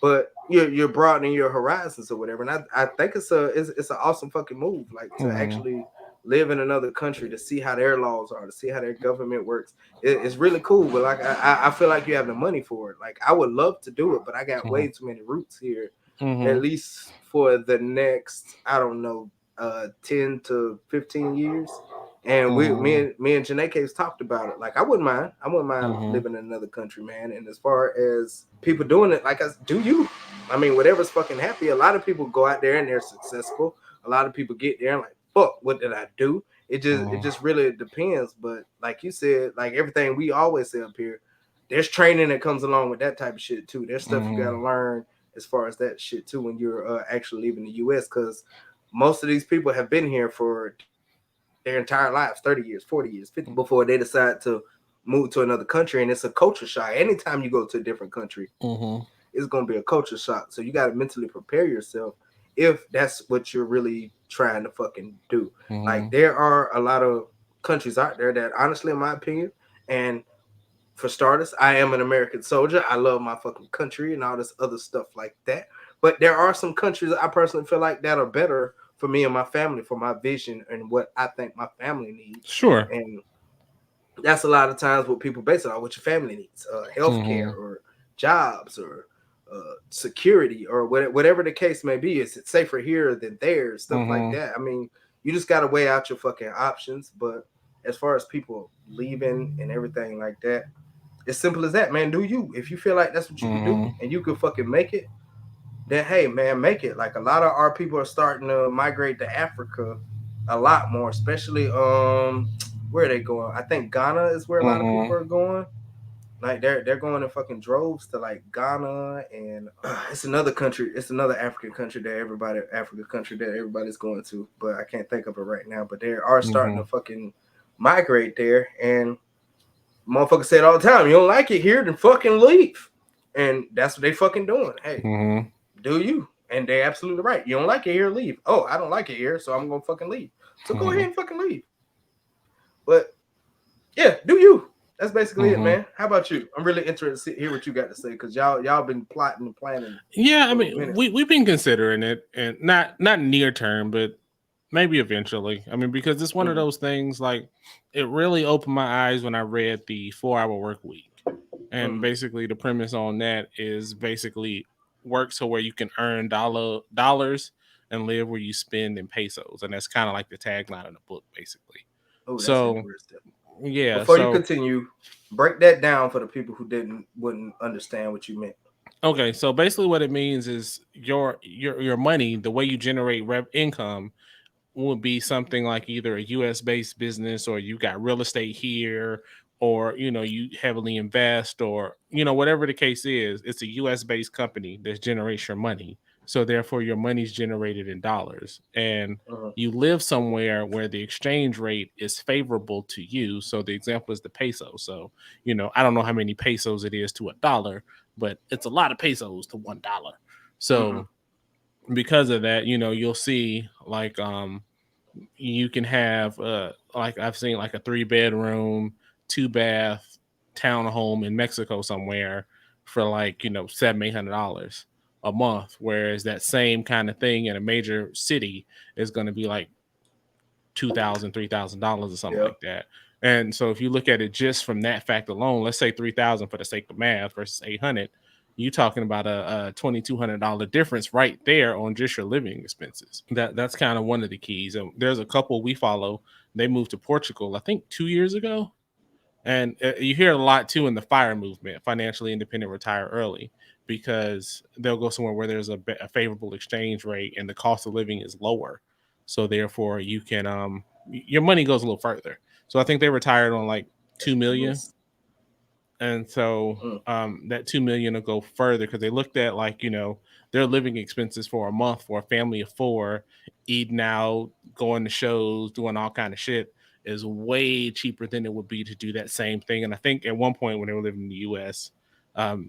but you're broadening your horizons or whatever. And I think it's an awesome fucking move, like to actually live in another country, to see how their laws are, to see how their government works. It's really cool. But like I feel like you have the money for it. Like I would love to do it, but I got way too many roots here. At least for the next, I don't know, 10 to 15 years. And me and Janae talked about it. Like I wouldn't mind living in another country, man. And as far as people doing it, like do you? I mean, whatever's fucking happy. A lot of people go out there and they're successful. A lot of people get there and like, fuck, what did I do? It just really depends. But like you said, like everything we always say up here, there's training that comes along with that type of shit too. There's stuff you gotta learn as far as that shit too when you're actually leaving the US, because most of these people have been here for their entire lives, 30 years, 40 years, 50, before they decide to move to another country. And it's a culture shock. Anytime you go to a different country, it's going to be a culture shock. So you got to mentally prepare yourself if that's what you're really trying to fucking do. Like there are a lot of countries out there that honestly, in my opinion, and for starters, I am an American soldier. I love my fucking country and all this other stuff like that. But there are some countries I personally feel like that are better for me and my family, for my vision and what I think my family needs. Sure. And that's a lot of times what people base it on, what your family needs, healthcare or jobs or security or whatever the case may be. Is it safer here than there? Stuff like that. I mean, you just got to weigh out your fucking options. But as far as people leaving and everything like that, it's simple as that, man. Do you? If you feel like that's what you can do and you can fucking make it, then hey, man, make it. Like a lot of our people are starting to migrate to Africa a lot more, especially where are they going? I think Ghana is where a lot of people are going. Like they're going in fucking droves to like Ghana, and it's another country. It's another African country that everybody's going to, but I can't think of it right now. But they are starting to fucking migrate there, and motherfuckers say it all the time. You don't like it here, then fucking leave. And that's what they fucking doing. Hey, do you? And they're absolutely right. You don't like it here, leave. Oh, I don't like it here, so I'm gonna fucking leave. So go ahead and fucking leave. But yeah, do you? That's basically it, man. How about you? I'm really interested to hear what you got to say, because y'all been plotting and planning. Yeah, I mean, we've been considering it, and not near term, but maybe eventually. I mean, because it's one of those things, like, it really opened my eyes when I read the 4-Hour Work Week. And basically the premise on that is basically work so where you can earn dollars and live where you spend in pesos. And that's kind of like the tagline of the book, basically. Oh, that's so interesting. Yeah. Before you continue, break that down for the people who wouldn't understand what you meant. Okay, so basically what it means is your money, the way you generate income, would be something like either a US based business, or you got real estate here, or you heavily invest, or whatever the case is. It's a US based company that generates your money, so therefore your money's generated in dollars, and you live somewhere where the exchange rate is favorable to you. So the example is the peso. So I don't know how many pesos it is to $1, but it's a lot of pesos to $1. So because of that, you'll see like you can have like I've seen like a 3-bedroom, 2-bath townhome in Mexico somewhere for like $700-800 a month, whereas that same kind of thing in a major city is going to be like $2,000-3,000 or something like that. And so if you look at it just from that fact alone, let's say 3,000 for the sake of math versus 800, you talking about a $2,200 difference right there on just your living expenses. That's kind of one of the keys. And there's a couple we follow. They moved to Portugal, I think 2 years ago. And you hear it a lot too in the FIRE movement, financially independent, retire early, because they'll go somewhere where there's a favorable exchange rate and the cost of living is lower. So therefore you can your money goes a little further. So I think they retired on like 2 million. And so that 2 million will go further because they looked at, like, their living expenses for a month for a family of four, eating out, going to shows, doing all kind of shit, is way cheaper than it would be to do that same thing. And I think at one point when they were living in the US,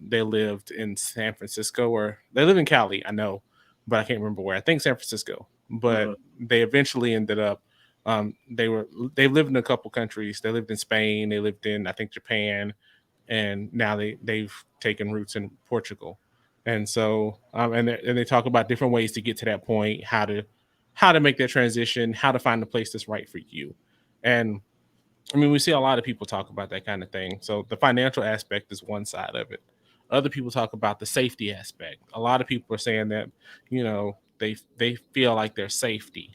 they lived in San Francisco, or they live in Cali, I know, but I can't remember where. I think San Francisco. But they eventually ended up they lived in a couple countries. They lived in Spain, they lived in, I think, Japan, and now they've taken roots in Portugal. And so and they talk about different ways to get to that point, how to make that transition, how to find the place that's right for you. And I mean, we see a lot of people talk about that kind of thing. So the financial aspect is one side of it. Other people talk about the safety aspect. A lot of people are saying that, they feel like their safety.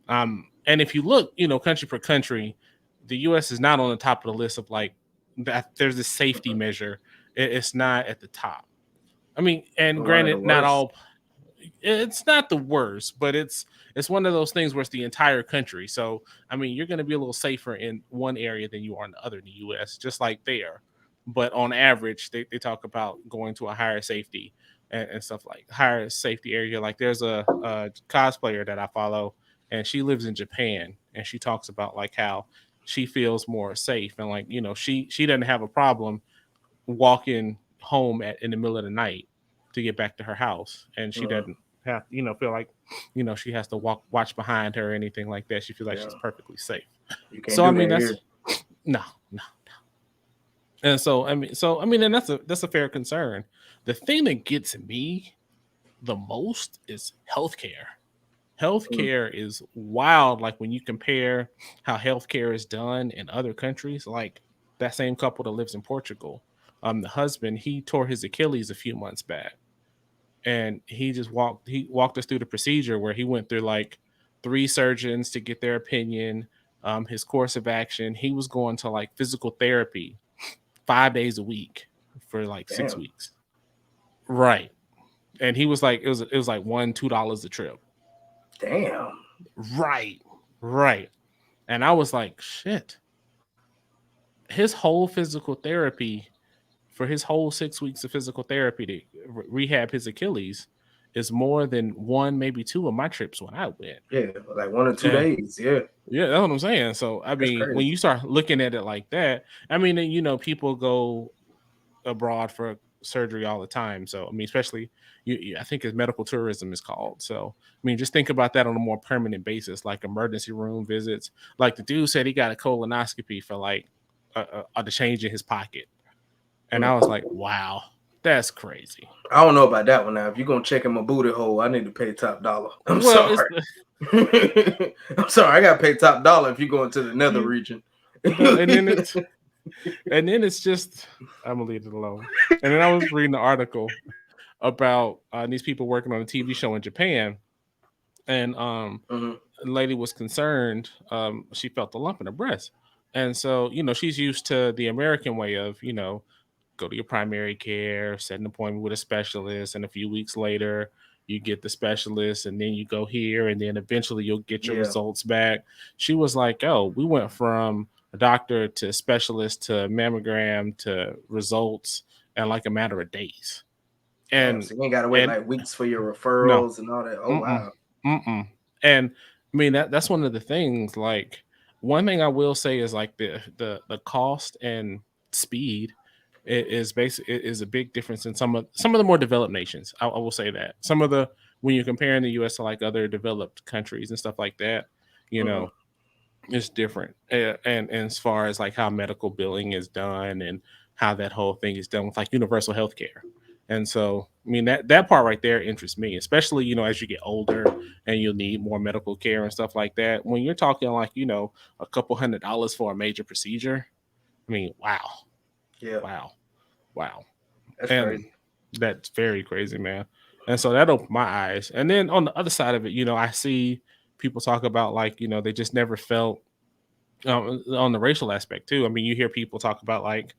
And if you look, country per country, the US is not on the top of the list of, like, that there's this safety measure. It's not at the top. I mean, and granted, not all, it's not the worst, but it's one of those things where it's the entire country. So I mean, you're going to be a little safer in one area than you are in the other in the US, just like there. But on average, they talk about going to a higher safety and stuff, like higher safety area. Like there's a cosplayer that I follow, and she lives in Japan, and she talks about like how she feels more safe, and like, she doesn't have a problem walking home in the middle of the night to get back to her house, and she doesn't have, feel like, she has to watch behind her or anything like that. She feels like she's perfectly safe. So I mean, that's no. And so I mean, and that's a fair concern. The thing that gets me the most is healthcare. Healthcare is wild. Like when you compare how healthcare is done in other countries, like that same couple that lives in Portugal, the husband, he tore his Achilles a few months back, and he walked us through the procedure where he went through like 3 surgeons to get their opinion, his course of action. He was going to like physical therapy 5 days a week for like 6 weeks. Right. And he was like, it was like $1-2 a trip. Damn. Right. And I was like, shit. His whole physical therapy, for his whole 6 weeks of physical therapy to rehab his Achilles, is more than 1, maybe 2 of my trips when I went. Yeah, like 1 or 2 days. Yeah. Yeah, that's what I'm saying. So I mean, when you start looking at it like that, I mean, people go abroad for surgery all the time. So I mean, especially I think it's medical tourism is called. So I mean, just think about that on a more permanent basis, like emergency room visits. Like the dude said, he got a colonoscopy for like the change in his pocket, and I was like, wow, that's crazy. I don't know about that one. Now, if you're gonna check in my booty hole, I need to pay top dollar. I'm sorry. I'm sorry, I gotta pay top dollar if you're going to the nether region. And then it's just, I'm gonna leave it alone. And then I was reading an article about these people working on a TV show in Japan, and the lady was concerned. She felt a lump in her breast, and so she's used to the American way of go to your primary care, set an appointment with a specialist, and a few weeks later you get the specialist, and then you go here, and then eventually you'll get your results back. She was like, oh, we went from a doctor to specialist to mammogram to results in like a matter of days. And so you ain't gotta wait like weeks for your referrals and all that. Oh wow. And I mean, that's one of the things. Like, one thing I will say is like the cost and speed is a big difference in some of the more developed nations. I will say that some of the, when you're comparing the US to like other developed countries and stuff like that, it's different. And as far as like how medical billing is done and how that whole thing is done with like universal health care. And so, I mean, that part right there interests me, especially, as you get older and you'll need more medical care and stuff like that. When you're talking like, a couple $100 for a major procedure, I mean, wow. Yeah. Wow. That's crazy. That's very crazy, man. And so that opened my eyes. And then on the other side of it, I see people talk about like, they just never felt on the racial aspect too. I mean, you hear people talk about like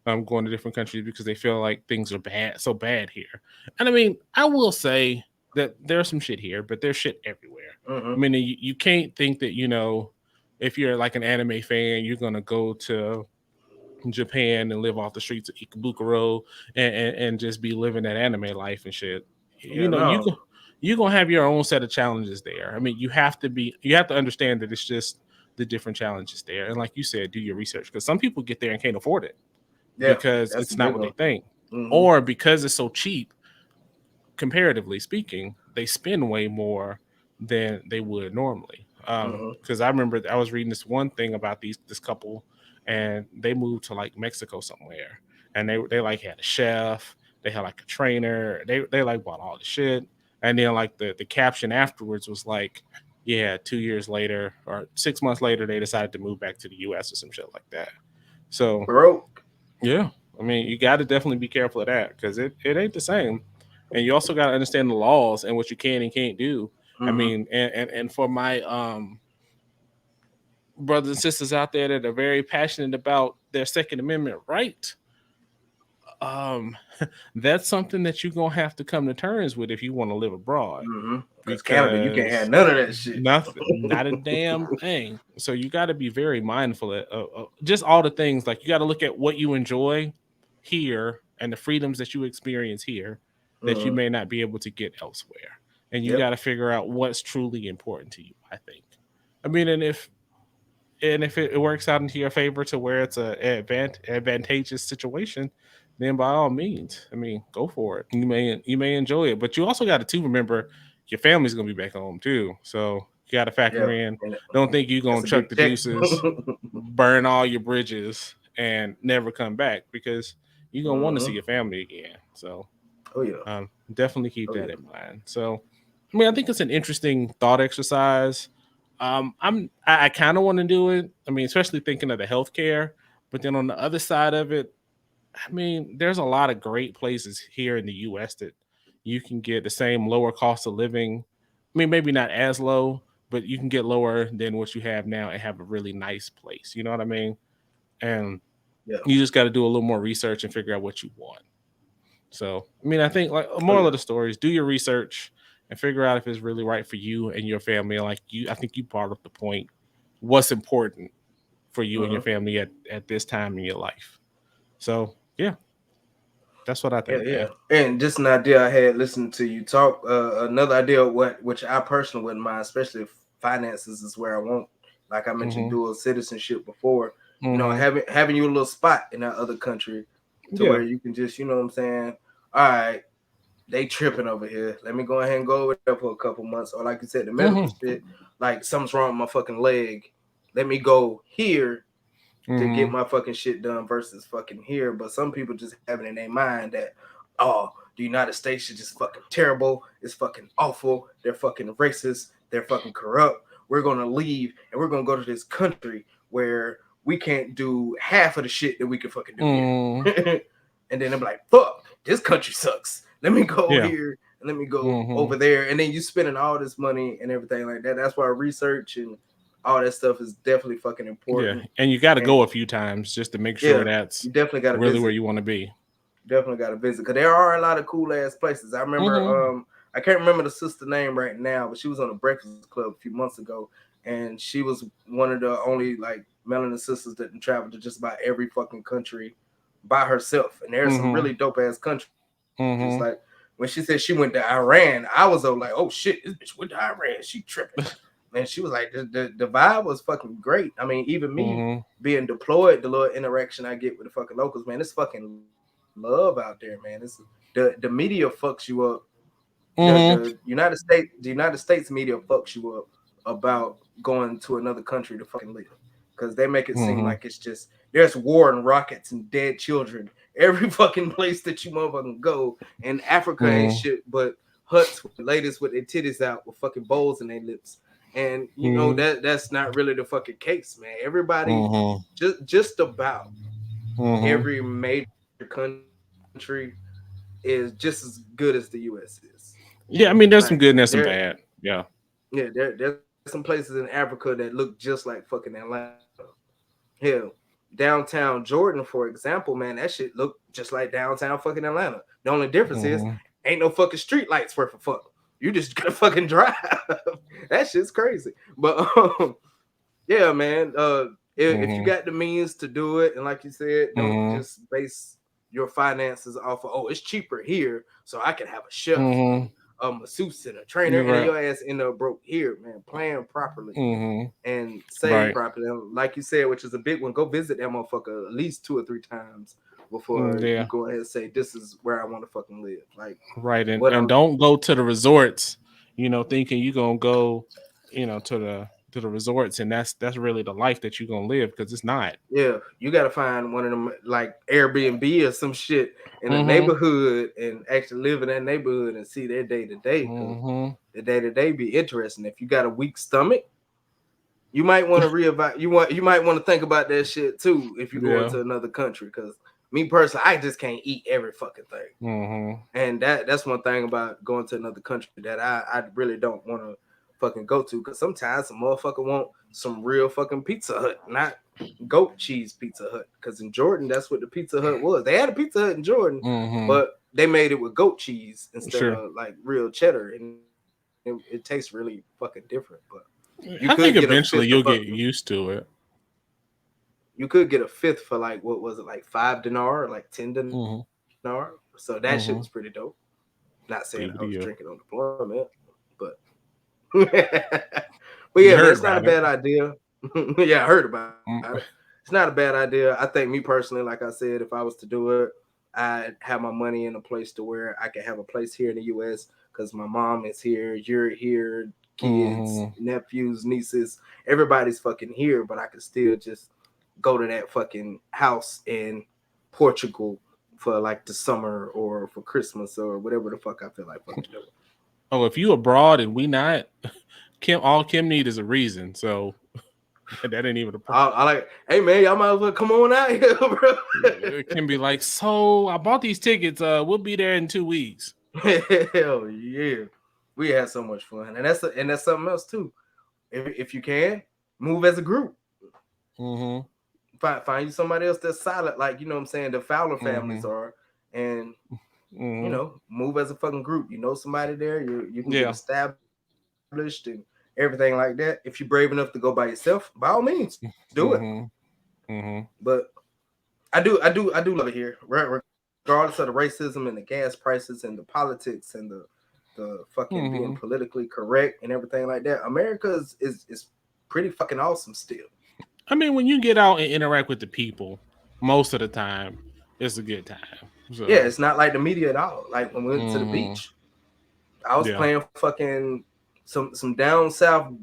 going to different countries because they feel like things are bad, so bad here. And I mean, I will say that there's some shit here, but there's shit everywhere. I mean, you can't think that if you're like an anime fan, you're gonna go to Japan and live off the streets of Ikebukuro and just be living that anime life and shit. Yeah, You no. you're gonna have your own set of challenges there. I mean, you have to understand that it's just the different challenges there. And like you said, do your research because some people get there and can't afford it Yeah, because that's a it's not big what they one. think. Mm-hmm. Or because it's so cheap, comparatively speaking, they spend way more than they would normally. Mm-hmm. Because I remember I was reading this one thing about this couple, and they moved to like Mexico somewhere, and they like had a chef, they had like a trainer, they like bought all the shit, and then like the caption afterwards was like, yeah, 2 years later or 6 months later, they decided to move back to the U.S. or some shit like that. So Broke. yeah, I mean, you got to definitely be careful of that because it ain't the same, and you also got to understand the laws and what you can and can't do. I Mm-hmm. mean, and for my brothers and sisters out there that are very passionate about their Second Amendment right, um, that's something that you're gonna have to come to terms with if you want to live abroad Mm-hmm. Because Canada, you can't have because none of that shit. nothing, not a damn thing. So you got to be very mindful of just all the things. Like you got to look at what you enjoy here and the freedoms that you experience here that you Mm-hmm. may not be able to get elsewhere. And you got Yep. to figure out what's truly important to you. I think. I mean, and if it works out into your favor to where it's advantageous situation, then by all means, I mean, go for it. You may enjoy it, but you also got to too remember your family's gonna be back home too, so you got to factor Yeah. in. And Don't think you're that's gonna a chuck big the check. deuces, burn all your bridges, and never come back because you're gonna want to see Mm-hmm. your family again. So Oh yeah. definitely keep Oh that yeah. in mind. So, I mean, I think it's an interesting thought exercise. I kind of want to do it. I mean, especially thinking of the healthcare, but then on the other side of it, I mean, there's a lot of great places here in the U.S. that you can get the same lower cost of living. I mean, maybe not as low, but you can get lower than what you have now and have a really nice place. You know what I mean? And Yeah. you just got to do a little more research and figure out what you want. So, I mean, I think like a Oh moral yeah. of the story is do your research and figure out if it's really right for you and your family. Like I think you brought up the point. What's important for you and your Mm-hmm. family at this time in your life. So, yeah, that's what I Yeah, think, yeah. man. And just an idea I had listening to you talk. Another idea which I personally wouldn't mind, especially if finances is where I want. Like I mentioned, Mm-hmm. dual citizenship before. Mm-hmm. Having you a little spot in that other country to Yeah. where you can just, you know what I'm saying. All right, they tripping over here. Let me go ahead and go over there for a couple months. Or like you said, the medical Mm-hmm. shit. Like something's wrong with my fucking leg. Let me go here to get Mm-hmm. my fucking shit done versus fucking here. But some people just have it in their mind that, oh, the United States is just fucking terrible. It's fucking awful. They're fucking racist. They're fucking corrupt. We're gonna leave and we're gonna go to this country where we can't do half of the shit that we can fucking do Mm-hmm. here. And then I'm like, fuck, this country sucks. Let me go Yeah. here and let me go Mm-hmm. over there. And then you spending all this money and everything like that. That's why research and all that stuff is definitely fucking Yeah. important. And you got to And go a few times just to make sure yeah, that's you definitely got to really where visit. you want to be. Definitely got to visit because there are a lot of cool ass places. I remember, Mm-hmm. I can't remember the sister name right now, but she was on the Breakfast Club a few months ago, and she was one of the only like melanin sisters that traveled to just about every fucking country by herself. And there's some Mm-hmm. really dope ass countries. Like Mm-hmm. when she said she went to Iran, I was like, oh shit, this bitch went to Iran. She tripping. And she was like, the vibe was fucking great. I mean, even me Mm-hmm. being deployed, the little interaction I get with the fucking locals, man, it's fucking love out there, man. It's the media fucks you up. Mm-hmm. The United States media fucks you up about going to another country to fucking live because they make it seem Mm-hmm. like it's just there's war and rockets and dead children every fucking place that you motherfucking go. And Africa ain't Mm-hmm. shit but huts with ladies with their titties out with fucking bowls in their lips. And you know Mm-hmm. that's not really the fucking case, man. Everybody, Mm-hmm. just about Mm-hmm. every major country is just as good as the U.S. is. Yeah, I mean, there's some Like good and there's some there, bad. Yeah. yeah, there's some places in Africa that look just like fucking Atlanta. Hell, downtown Jordan, for example, man, that shit look just like downtown fucking Atlanta. The only difference is Mm-hmm. ain't no fucking street lights worth a fuck. You just gotta fucking drive. That shit's crazy. But yeah, man. If you Mm-hmm. got the means to do it, and like you said, don't Mm-hmm. just base your finances off of it's cheaper here, so I can have a chef Mm-hmm. and a masseuse and a trainer, You're and then right. your ass end up broke here, man. Plan properly Mm-hmm. and save Right. properly. And like you said, which is a big one, go visit that motherfucker at least 2 or 3 times before you Yeah. go ahead and say this is where I want to fucking live. Like Right. And what and I'm don't go to the resorts, thinking you're gonna go, to the resorts, and that's really the life that you're gonna live, because it's not. yeah, you got to find one of them like Airbnb or some shit in a Mm-hmm. neighborhood and actually live in that neighborhood and see their day to day, because Mm-hmm. the day to day be interesting. If you got a weak stomach, you might want to reevaluate. You might want to think about that shit too if you go Yeah. into another country. Because me personally, I just can't eat every fucking thing, Mm-hmm. and that's one thing about going to another country that I really don't want to fucking go to. Because sometimes a motherfucker want some real fucking Pizza Hut, not goat cheese Pizza Hut. Because in Jordan, that's what the Pizza Hut was. They had a Pizza Hut in Jordan, Mm-hmm. but they made it with goat cheese instead Sure. of like real cheddar, and it tastes really fucking different. But you could I get think a fifth eventually of you'll fucking. get used to it. You could get a fifth for like what was it, like 5 dinar or like 10 dinar. Mm-hmm. So that shit was pretty dope. Mm-hmm. Not saying I was drinking on BBD. deployment, but but yeah, man, You it's not heard a bad about it. idea. Yeah, I heard about it. Mm-hmm. It's not a bad idea. I think me personally, like I said, if I was to do it, I'd have my money in a place to where I could have a place here in the U.S. because my mom is here, you're here, kids, Mm-hmm. nephews, nieces, everybody's fucking here, but I could still just go to that fucking house in Portugal for like the summer or for Christmas or whatever the fuck I feel like fucking doing. Oh, if you abroad and we not, Kim need is a reason. So that ain't even a problem. I like, hey man, y'all might as well come on out here, bro. It can be like, so I bought these tickets. We'll be there in 2 weeks. Hell yeah, we had so much fun, and that's something else too. If you can move as a group, Mm-hmm. find you somebody else that's solid, like you know what I'm saying. The Fowler families Mm-hmm. are, and Mm-hmm. move as a fucking group. You know somebody there, you can get Yeah. established and everything like that. If you're brave enough to go by yourself, by all means, do it. Mm-hmm. Mm-hmm. But I do love it here, regardless of the racism and the gas prices and the politics and the fucking being Mm-hmm. politically correct and everything like that. America is pretty fucking awesome still. I mean, when you get out and interact with the people, most of the time, it's a good time. Yeah, So, it's not like the media at all. Like when we went to the mm-hmm. beach, I was Yeah. playing fucking some down south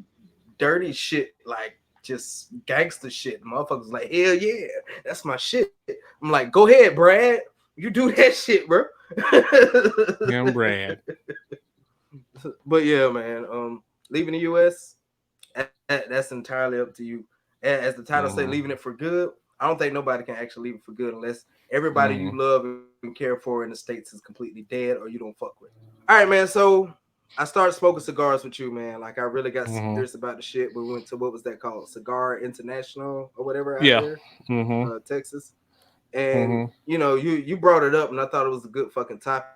dirty shit, like just gangster shit. The motherfuckers like, hell yeah, that's my shit. I'm like, go ahead, Brad. You do that shit, bro. Him, Brad. But yeah, man. Leaving the US, that's entirely up to you. As the title say, Mm-hmm. leaving it for good. I don't think nobody can actually leave it for good unless everybody Mm-hmm. you love and care for in the States is completely dead or you don't fuck with. All right, man. So I started smoking cigars with you, man. Like I really got Mm-hmm. serious about the shit. We went to what was that called? Cigar International or whatever out Yeah. there, Mm-hmm. Texas. And Mm-hmm. you brought it up, and I thought it was a good fucking topic,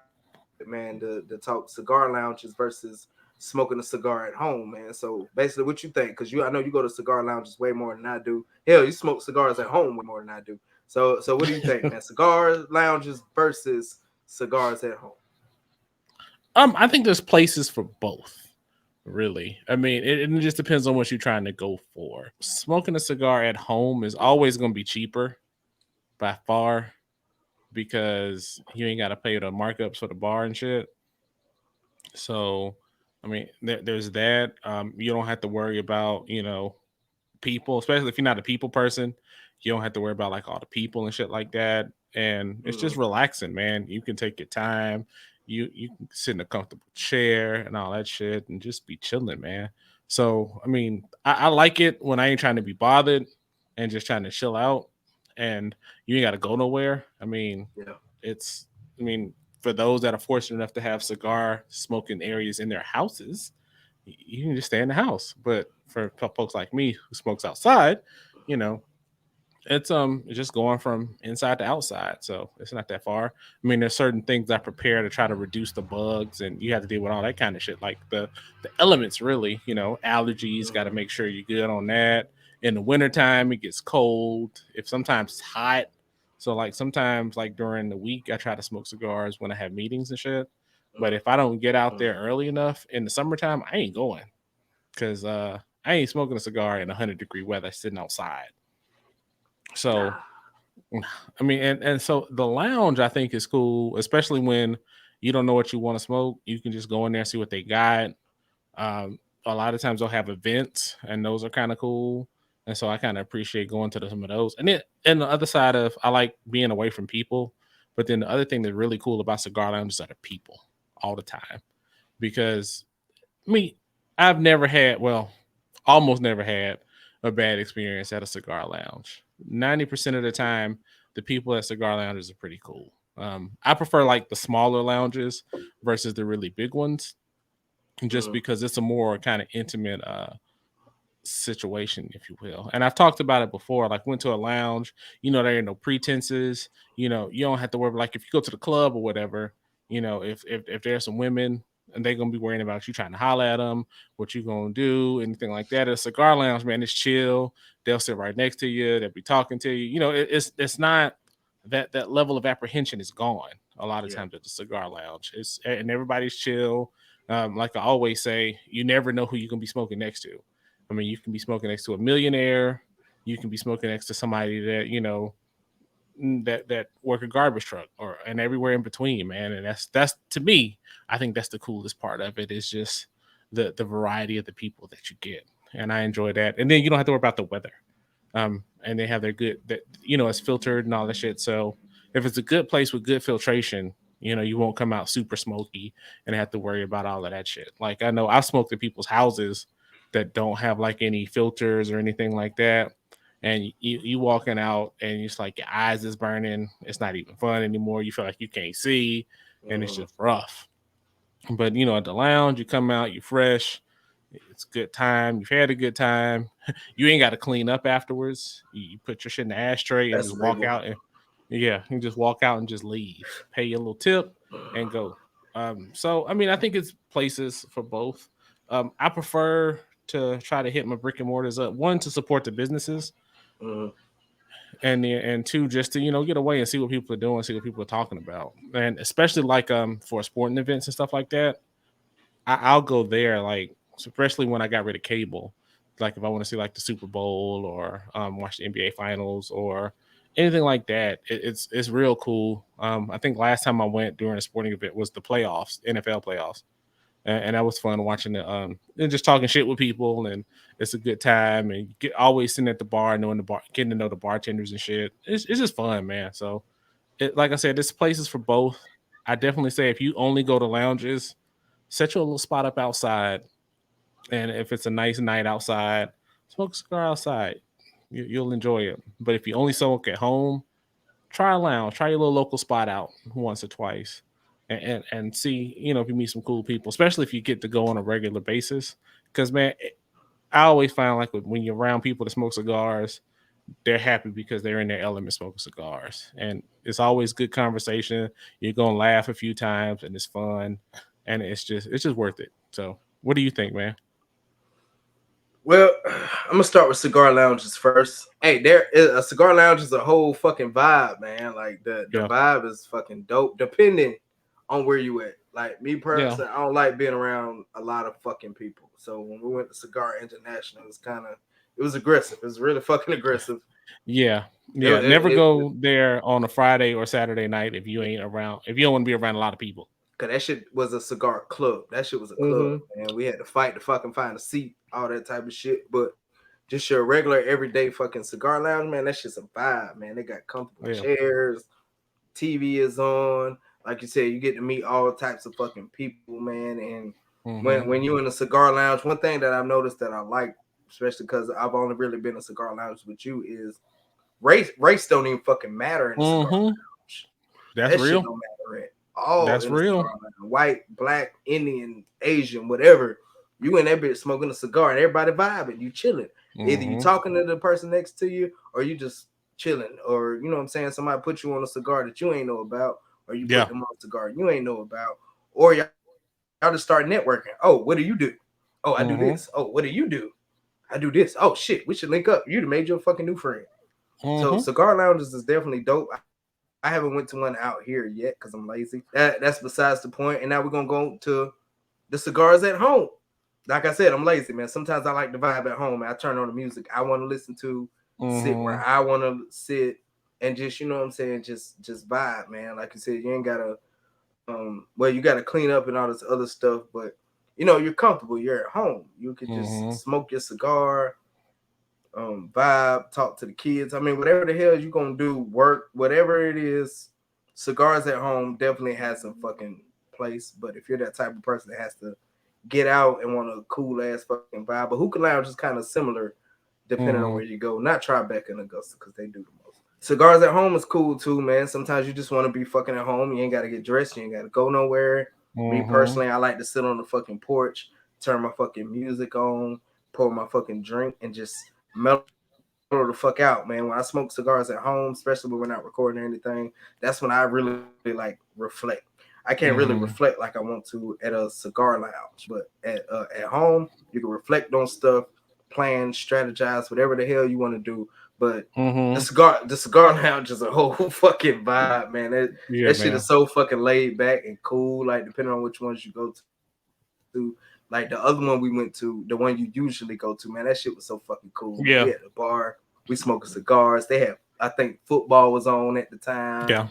man. To talk cigar lounges versus smoking a cigar at home, man. So basically, what you think? Because I know you go to cigar lounges way more than I do. Hell, you smoke cigars at home way more than I do. So what do you think, man? Cigar lounges versus cigars at home. I think there's places for both. Really, I mean, it just depends on what you're trying to go for. Smoking a cigar at home is always going to be cheaper by far because you ain't got to pay the markups for the bar and shit. So, I mean, there's that. You don't have to worry about, people, especially if you're not a people person. You don't have to worry about like all the people and shit like that. And it's just Mm. relaxing, man. You can take your time. You can sit in a comfortable chair and all that shit and just be chilling, man. So, I mean, I like it when I ain't trying to be bothered and just trying to chill out and you ain't got to go nowhere. I mean, Yeah. it's, I mean, for those that are fortunate enough to have cigar smoking areas in their houses, you can just stay in the house. But for folks like me who smokes outside, you know, it's just going from inside to outside, so it's not that far. I mean, there's certain things I prepare to try to reduce the bugs, and you have to deal with all that kind of shit, like the elements, really. Allergies. Got to make sure you're good on that. In the wintertime, it gets cold. If sometimes it's hot, so like sometimes like during the week, I try to smoke cigars when I have meetings and shit. But if I don't get out there early enough in the summertime, I ain't going because I ain't smoking a cigar in 100-degree weather sitting outside. So I mean, and so the lounge I think is cool, especially when you don't know what you want to smoke. You can just go in there and see what they got. A lot of times they'll have events, and those are kind of cool. And so I kind of appreciate going to some of those. And then, and the other side of I like being away from people. But then the other thing that's really cool about cigar lounges are the people all the time. Because me, I've never had, well, almost never had a bad experience at a cigar lounge. 90% of the time, the people at cigar lounges are pretty cool. I prefer like the smaller lounges versus the really big ones, just because it's a more kind of intimate situation, if you will. And I've talked about it before. Like, went to a lounge, there ain't no pretenses. You don't have to worry. Like, if you go to the club or whatever, if there's some women and they're gonna be worrying about you trying to holler at them, what you gonna do, anything like that. At a cigar lounge, man, it's chill. They'll sit right next to you. They'll be talking to you. It's not that level of apprehension is gone a lot of times at the cigar lounge. And everybody's chill. Like I always say, you never know who you can be smoking next to. I mean, you can be smoking next to a millionaire. You can be smoking next to somebody that that work a garbage truck, and everywhere in between, man. And that's to me, I think that's the coolest part of it, is just the variety of the people that you get, and I enjoy that. And then you don't have to worry about the weather. And they have their good that it's filtered and all that shit. So if it's a good place with good filtration, you won't come out super smoky and have to worry about all of that shit. Like, I know I've smoked at people's houses that don't have like any filters or anything like that, and you walking out and it's like your eyes is burning. It's not even fun anymore. You feel like you can't see, and it's just rough. But at the lounge, you come out, you fresh. It's a good time. You've had a good time. You ain't got to clean up afterwards. You put your shit in the ashtray and just walk out. And you just walk out and just leave. Pay your little tip and go. So I mean, I think it's places for both. I prefer to try to hit my brick and mortars up. One, to support the businesses, and two, just to get away and see what people are doing, see what people are talking about, and especially like for sporting events and stuff like that. I'll go there, like, especially when I got rid of cable. Like, if I want to see like the Super Bowl or watch the NBA Finals or anything like that, it's real cool. I think last time I went during a sporting event was the playoffs, NFL playoffs, and that was fun watching the and just talking shit with people, and it's a good time. And you get always sitting at the bar, getting to know the bartenders and shit. It's just fun, man. So, like I said, this place is for both. I definitely say if you only go to lounges, set your little spot up outside, and if it's a nice night outside, smoke a cigar outside. You'll enjoy it. But if you only smoke at home, try a lounge, try your little local spot out once or twice, and see if you meet some cool people, especially if you get to go on a regular basis. Because, man, I always find like when you're around people that smoke cigars, they're happy because they're in their element smoking cigars, and it's always good conversation. You're gonna laugh a few times, and it's fun, and it's just worth it. So, what do you think, man? Well, I'm gonna start with cigar lounges first. Hey, a cigar lounge is a whole fucking vibe, man. Like the vibe is fucking dope, depending on where you at. Like me personally, I don't like being around a lot of fucking people. So when we went to Cigar International, it was aggressive. It was really fucking aggressive. Yeah. Never go there on a Friday or Saturday night if you ain't around. If you don't want to be around a lot of people. Cause that shit was a cigar club. That shit was a club, man. We had to fight to fucking find a seat, all that type of shit. But just your regular everyday fucking cigar lounge, man, that shit's a vibe, man. They got comfortable chairs, TV is on. Like you said, you get to meet all types of fucking people, man. And when you're in a cigar lounge, one thing that I've noticed that I like, especially because I've only really been in a cigar lounge with you, is race don't even fucking matter in a cigar lounge. That's real. Shit don't matter. all That's in a real. cigar lounge. White, black, Indian, Asian, whatever. You in that bitch smoking a cigar and everybody vibing. You chilling. Either you talking to the person next to you or you just chilling. Or you know what I'm saying? Somebody put you on a cigar that you ain't know about, or you put them on a cigar you ain't know about, or y'all just start networking. Oh, what do you do? Oh, I do this. Oh, what do you do? I do this. Oh shit, we should link up. You'd have made your fucking new friend. So cigar lounges is definitely dope. I haven't went to one out here yet because I'm lazy. That's besides the point. And now we're gonna go to the cigars at home. Like I said, I'm lazy, man. Sometimes I like to vibe at home. I turn on the music I want to listen to, sit where I want to sit, and just you know what I'm saying, just vibe, man. Like you said, you ain't gotta well, you gotta clean up and all this other stuff, but you know, you're comfortable, you're at home. You can just smoke your cigar, vibe, talk to the kids. I mean, whatever the hell you gonna do, work, whatever it is, cigars at home definitely has some fucking place. But if you're that type of person that has to get out and want a cool ass fucking vibe, but hookah lounge is kind of similar depending on where you go. Not Tribeca and Augusta because they do the most. Cigars at home is cool too, man. Sometimes you just want to be fucking at home. You ain't gotta get dressed, you ain't gotta go nowhere. Me personally, I like to sit on the fucking porch, turn my fucking music on, pour my fucking drink, and just mellow the fuck out, man. When I smoke cigars at home, especially when we're not recording or anything, that's when I really like reflect. I can't really reflect like I want to at a cigar lounge, but at home, you can reflect on stuff, plan, strategize, whatever the hell you want to do. But the cigar lounge is a whole fucking vibe, man. That shit is so fucking laid back and cool. Like depending on which ones you go to. Like the other one we went to, the one you usually go to, man, that shit was so fucking cool. Yeah. We at the bar, we smoking cigars. They had, I think, football was on at the time. Yeah.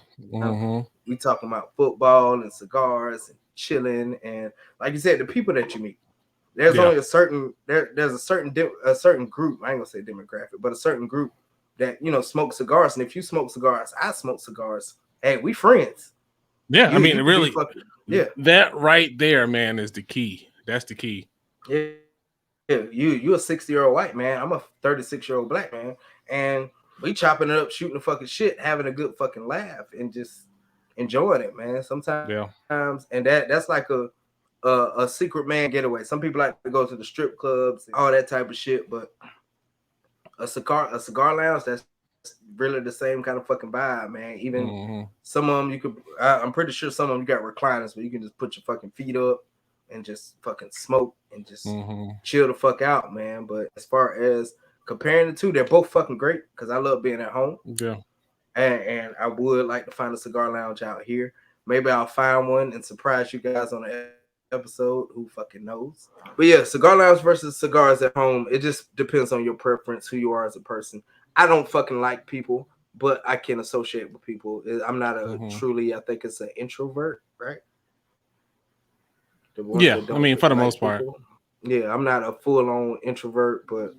We talking about football and cigars and chilling, and like you said, the people that you meet. There's only a certain there's a certain group. I ain't gonna say demographic, but a certain group that you know smoke cigars. And if you smoke cigars, I smoke cigars. Hey, we friends. Yeah, I mean, really, that right there, man, is the key. That's the key. Yeah, you a 60-year-old white man. I'm a 36-year-old black man, and we chopping it up, shooting the fucking shit, having a good fucking laugh, and just enjoying it, man. Sometimes, and that's like a secret man getaway. Some people like to go to the strip clubs, and all that type of shit, but a cigar lounge, that's really the same kind of fucking vibe, man. Even some of them you could, I'm pretty sure some of them you got recliners where you can just put your fucking feet up and just fucking smoke and just chill the fuck out, man. But as far as comparing the two, they're both fucking great because I love being at home. Yeah. And I would like to find a cigar lounge out here. Maybe I'll find one and surprise you guys on an episode. Who fucking knows? But yeah, cigar lounge versus cigars at home. It just depends on your preference, who you are as a person. I don't fucking like people, but I can associate with people. I'm not a truly, I think it's an introvert, right? Yeah, I mean, for the most part. Yeah, I'm not a full-on introvert, but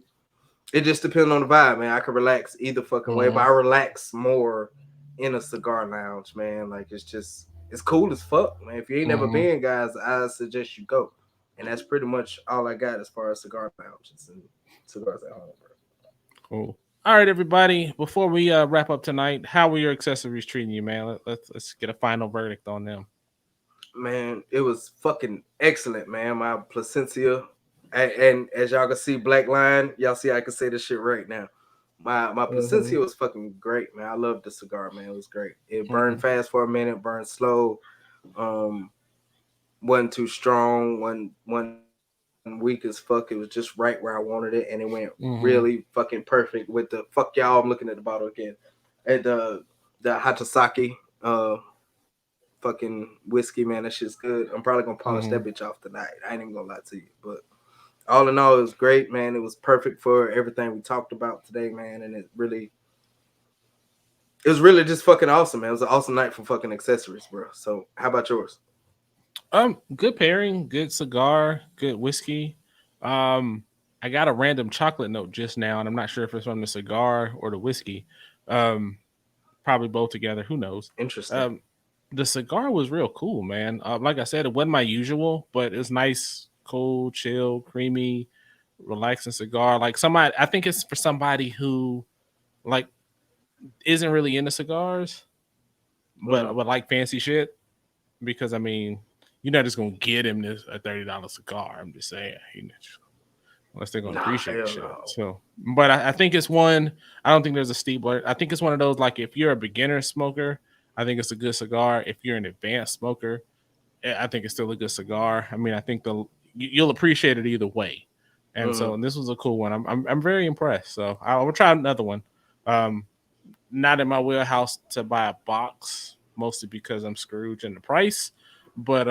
it just depends on the vibe, man. I can relax either fucking way, but I relax more in a cigar lounge, man. Like it's cool as fuck, man. If you ain't never been, guys, I suggest you go. And that's pretty much all I got as far as cigar lounges and cigars at home, bro. Cool. All right, everybody. Before we wrap up tonight, how were your accessories treating you, man? Let's get a final verdict on them. Man, it was fucking excellent, man. My Placencia, and as y'all can see, Black Line, y'all see I can say this shit right now. My Placencia was fucking great, man. I love the cigar, man. It was great. It burned fast for a minute, burned slow. Wasn't too strong, wasn't weak as fuck. It was just right where I wanted it, and it went really fucking perfect with the fuck y'all. I'm looking at the bottle again. At the Hatasaki fucking whiskey, man. That shit's good. I'm probably gonna polish that bitch off tonight. I ain't even gonna lie to you, but all in all, it was great, man. It was perfect for everything we talked about today, man. And it was really just fucking awesome, man. It was an awesome night for fucking accessories, bro. So how about yours? Good pairing, good cigar, good whiskey. I got a random chocolate note just now, and I'm not sure if it's from the cigar or the whiskey. Probably both together. Who knows? Interesting. The cigar was real cool, man. Like I said, it wasn't my usual, but it's nice, cool, chill, creamy, relaxing cigar. Like I think it's for somebody who like isn't really into cigars, but like fancy shit. because I mean, you're not just gonna get him this a $30 cigar. I'm just saying, unless they're gonna appreciate the shit. No. So, but I think it's one. I don't think there's a steep blur. I think it's one of those like if you're a beginner smoker, I think it's a good cigar. If you're an advanced smoker, I think it's still a good cigar. I mean, I think you'll appreciate it either way. And so and this was a cool one. I'm very impressed. So I will try another one. Not in my wheelhouse to buy a box, mostly because I'm Scrooge in the price. But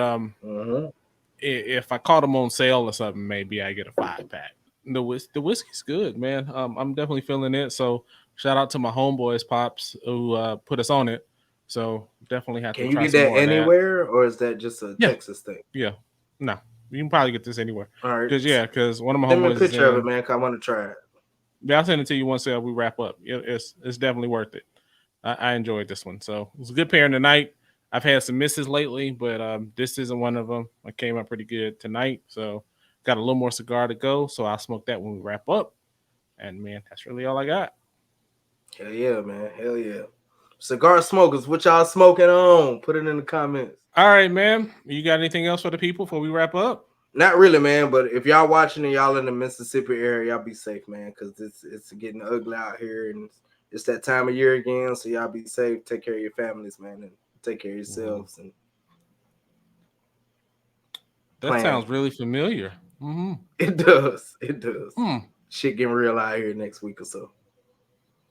if I caught them on sale or something, maybe I get a 5-pack. The whiskey's good, man. I'm definitely feeling it. So shout out to my homeboys, Pops, who put us on it. So definitely have to try some more. Can you get that anywhere, or is that just a Texas thing? Yeah, no, you can probably get this anywhere. All right, because one of my homeboys. Send me a is picture of it, man. 'Cause I want to try it. Yeah, I'll send it to you once we wrap up. It's definitely worth it. I enjoyed this one, so it was a good pairing tonight. I've had some misses lately, but this isn't one of them. I came out pretty good tonight, so got a little more cigar to go. So I'll smoke that when we wrap up. And man, that's really all I got. Hell yeah, man. Hell yeah. Cigar smokers, what y'all smoking on? Put it in the comments. All right, man. You got anything else for the people before we wrap up? Not really, man. But if y'all watching and y'all in the Mississippi area, y'all be safe, man, because it's getting ugly out here, and it's that time of year again. So y'all be safe. Take care of your families, man, and take care of yourselves. And that sounds really familiar. It does. It does. Shit getting real out here next week or so.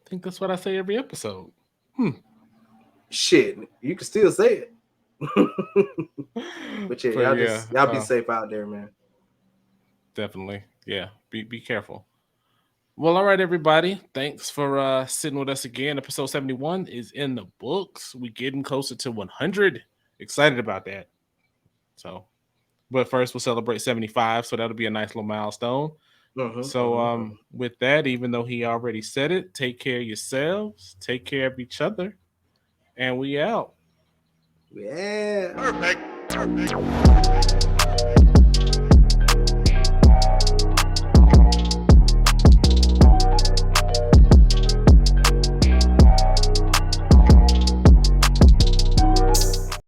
I think that's what I say every episode. Shit, you can still say it. But y'all be safe out there, man. Definitely. Yeah. Be careful. Well, all right, everybody. Thanks for sitting with us again. Episode 71 is in the books. We're getting closer to 100. Excited about that. So, but first we'll celebrate 75, so that'll be a nice little milestone. With that, even though he already said it, take care of yourselves, take care of each other, and we out. Yeah. Perfect.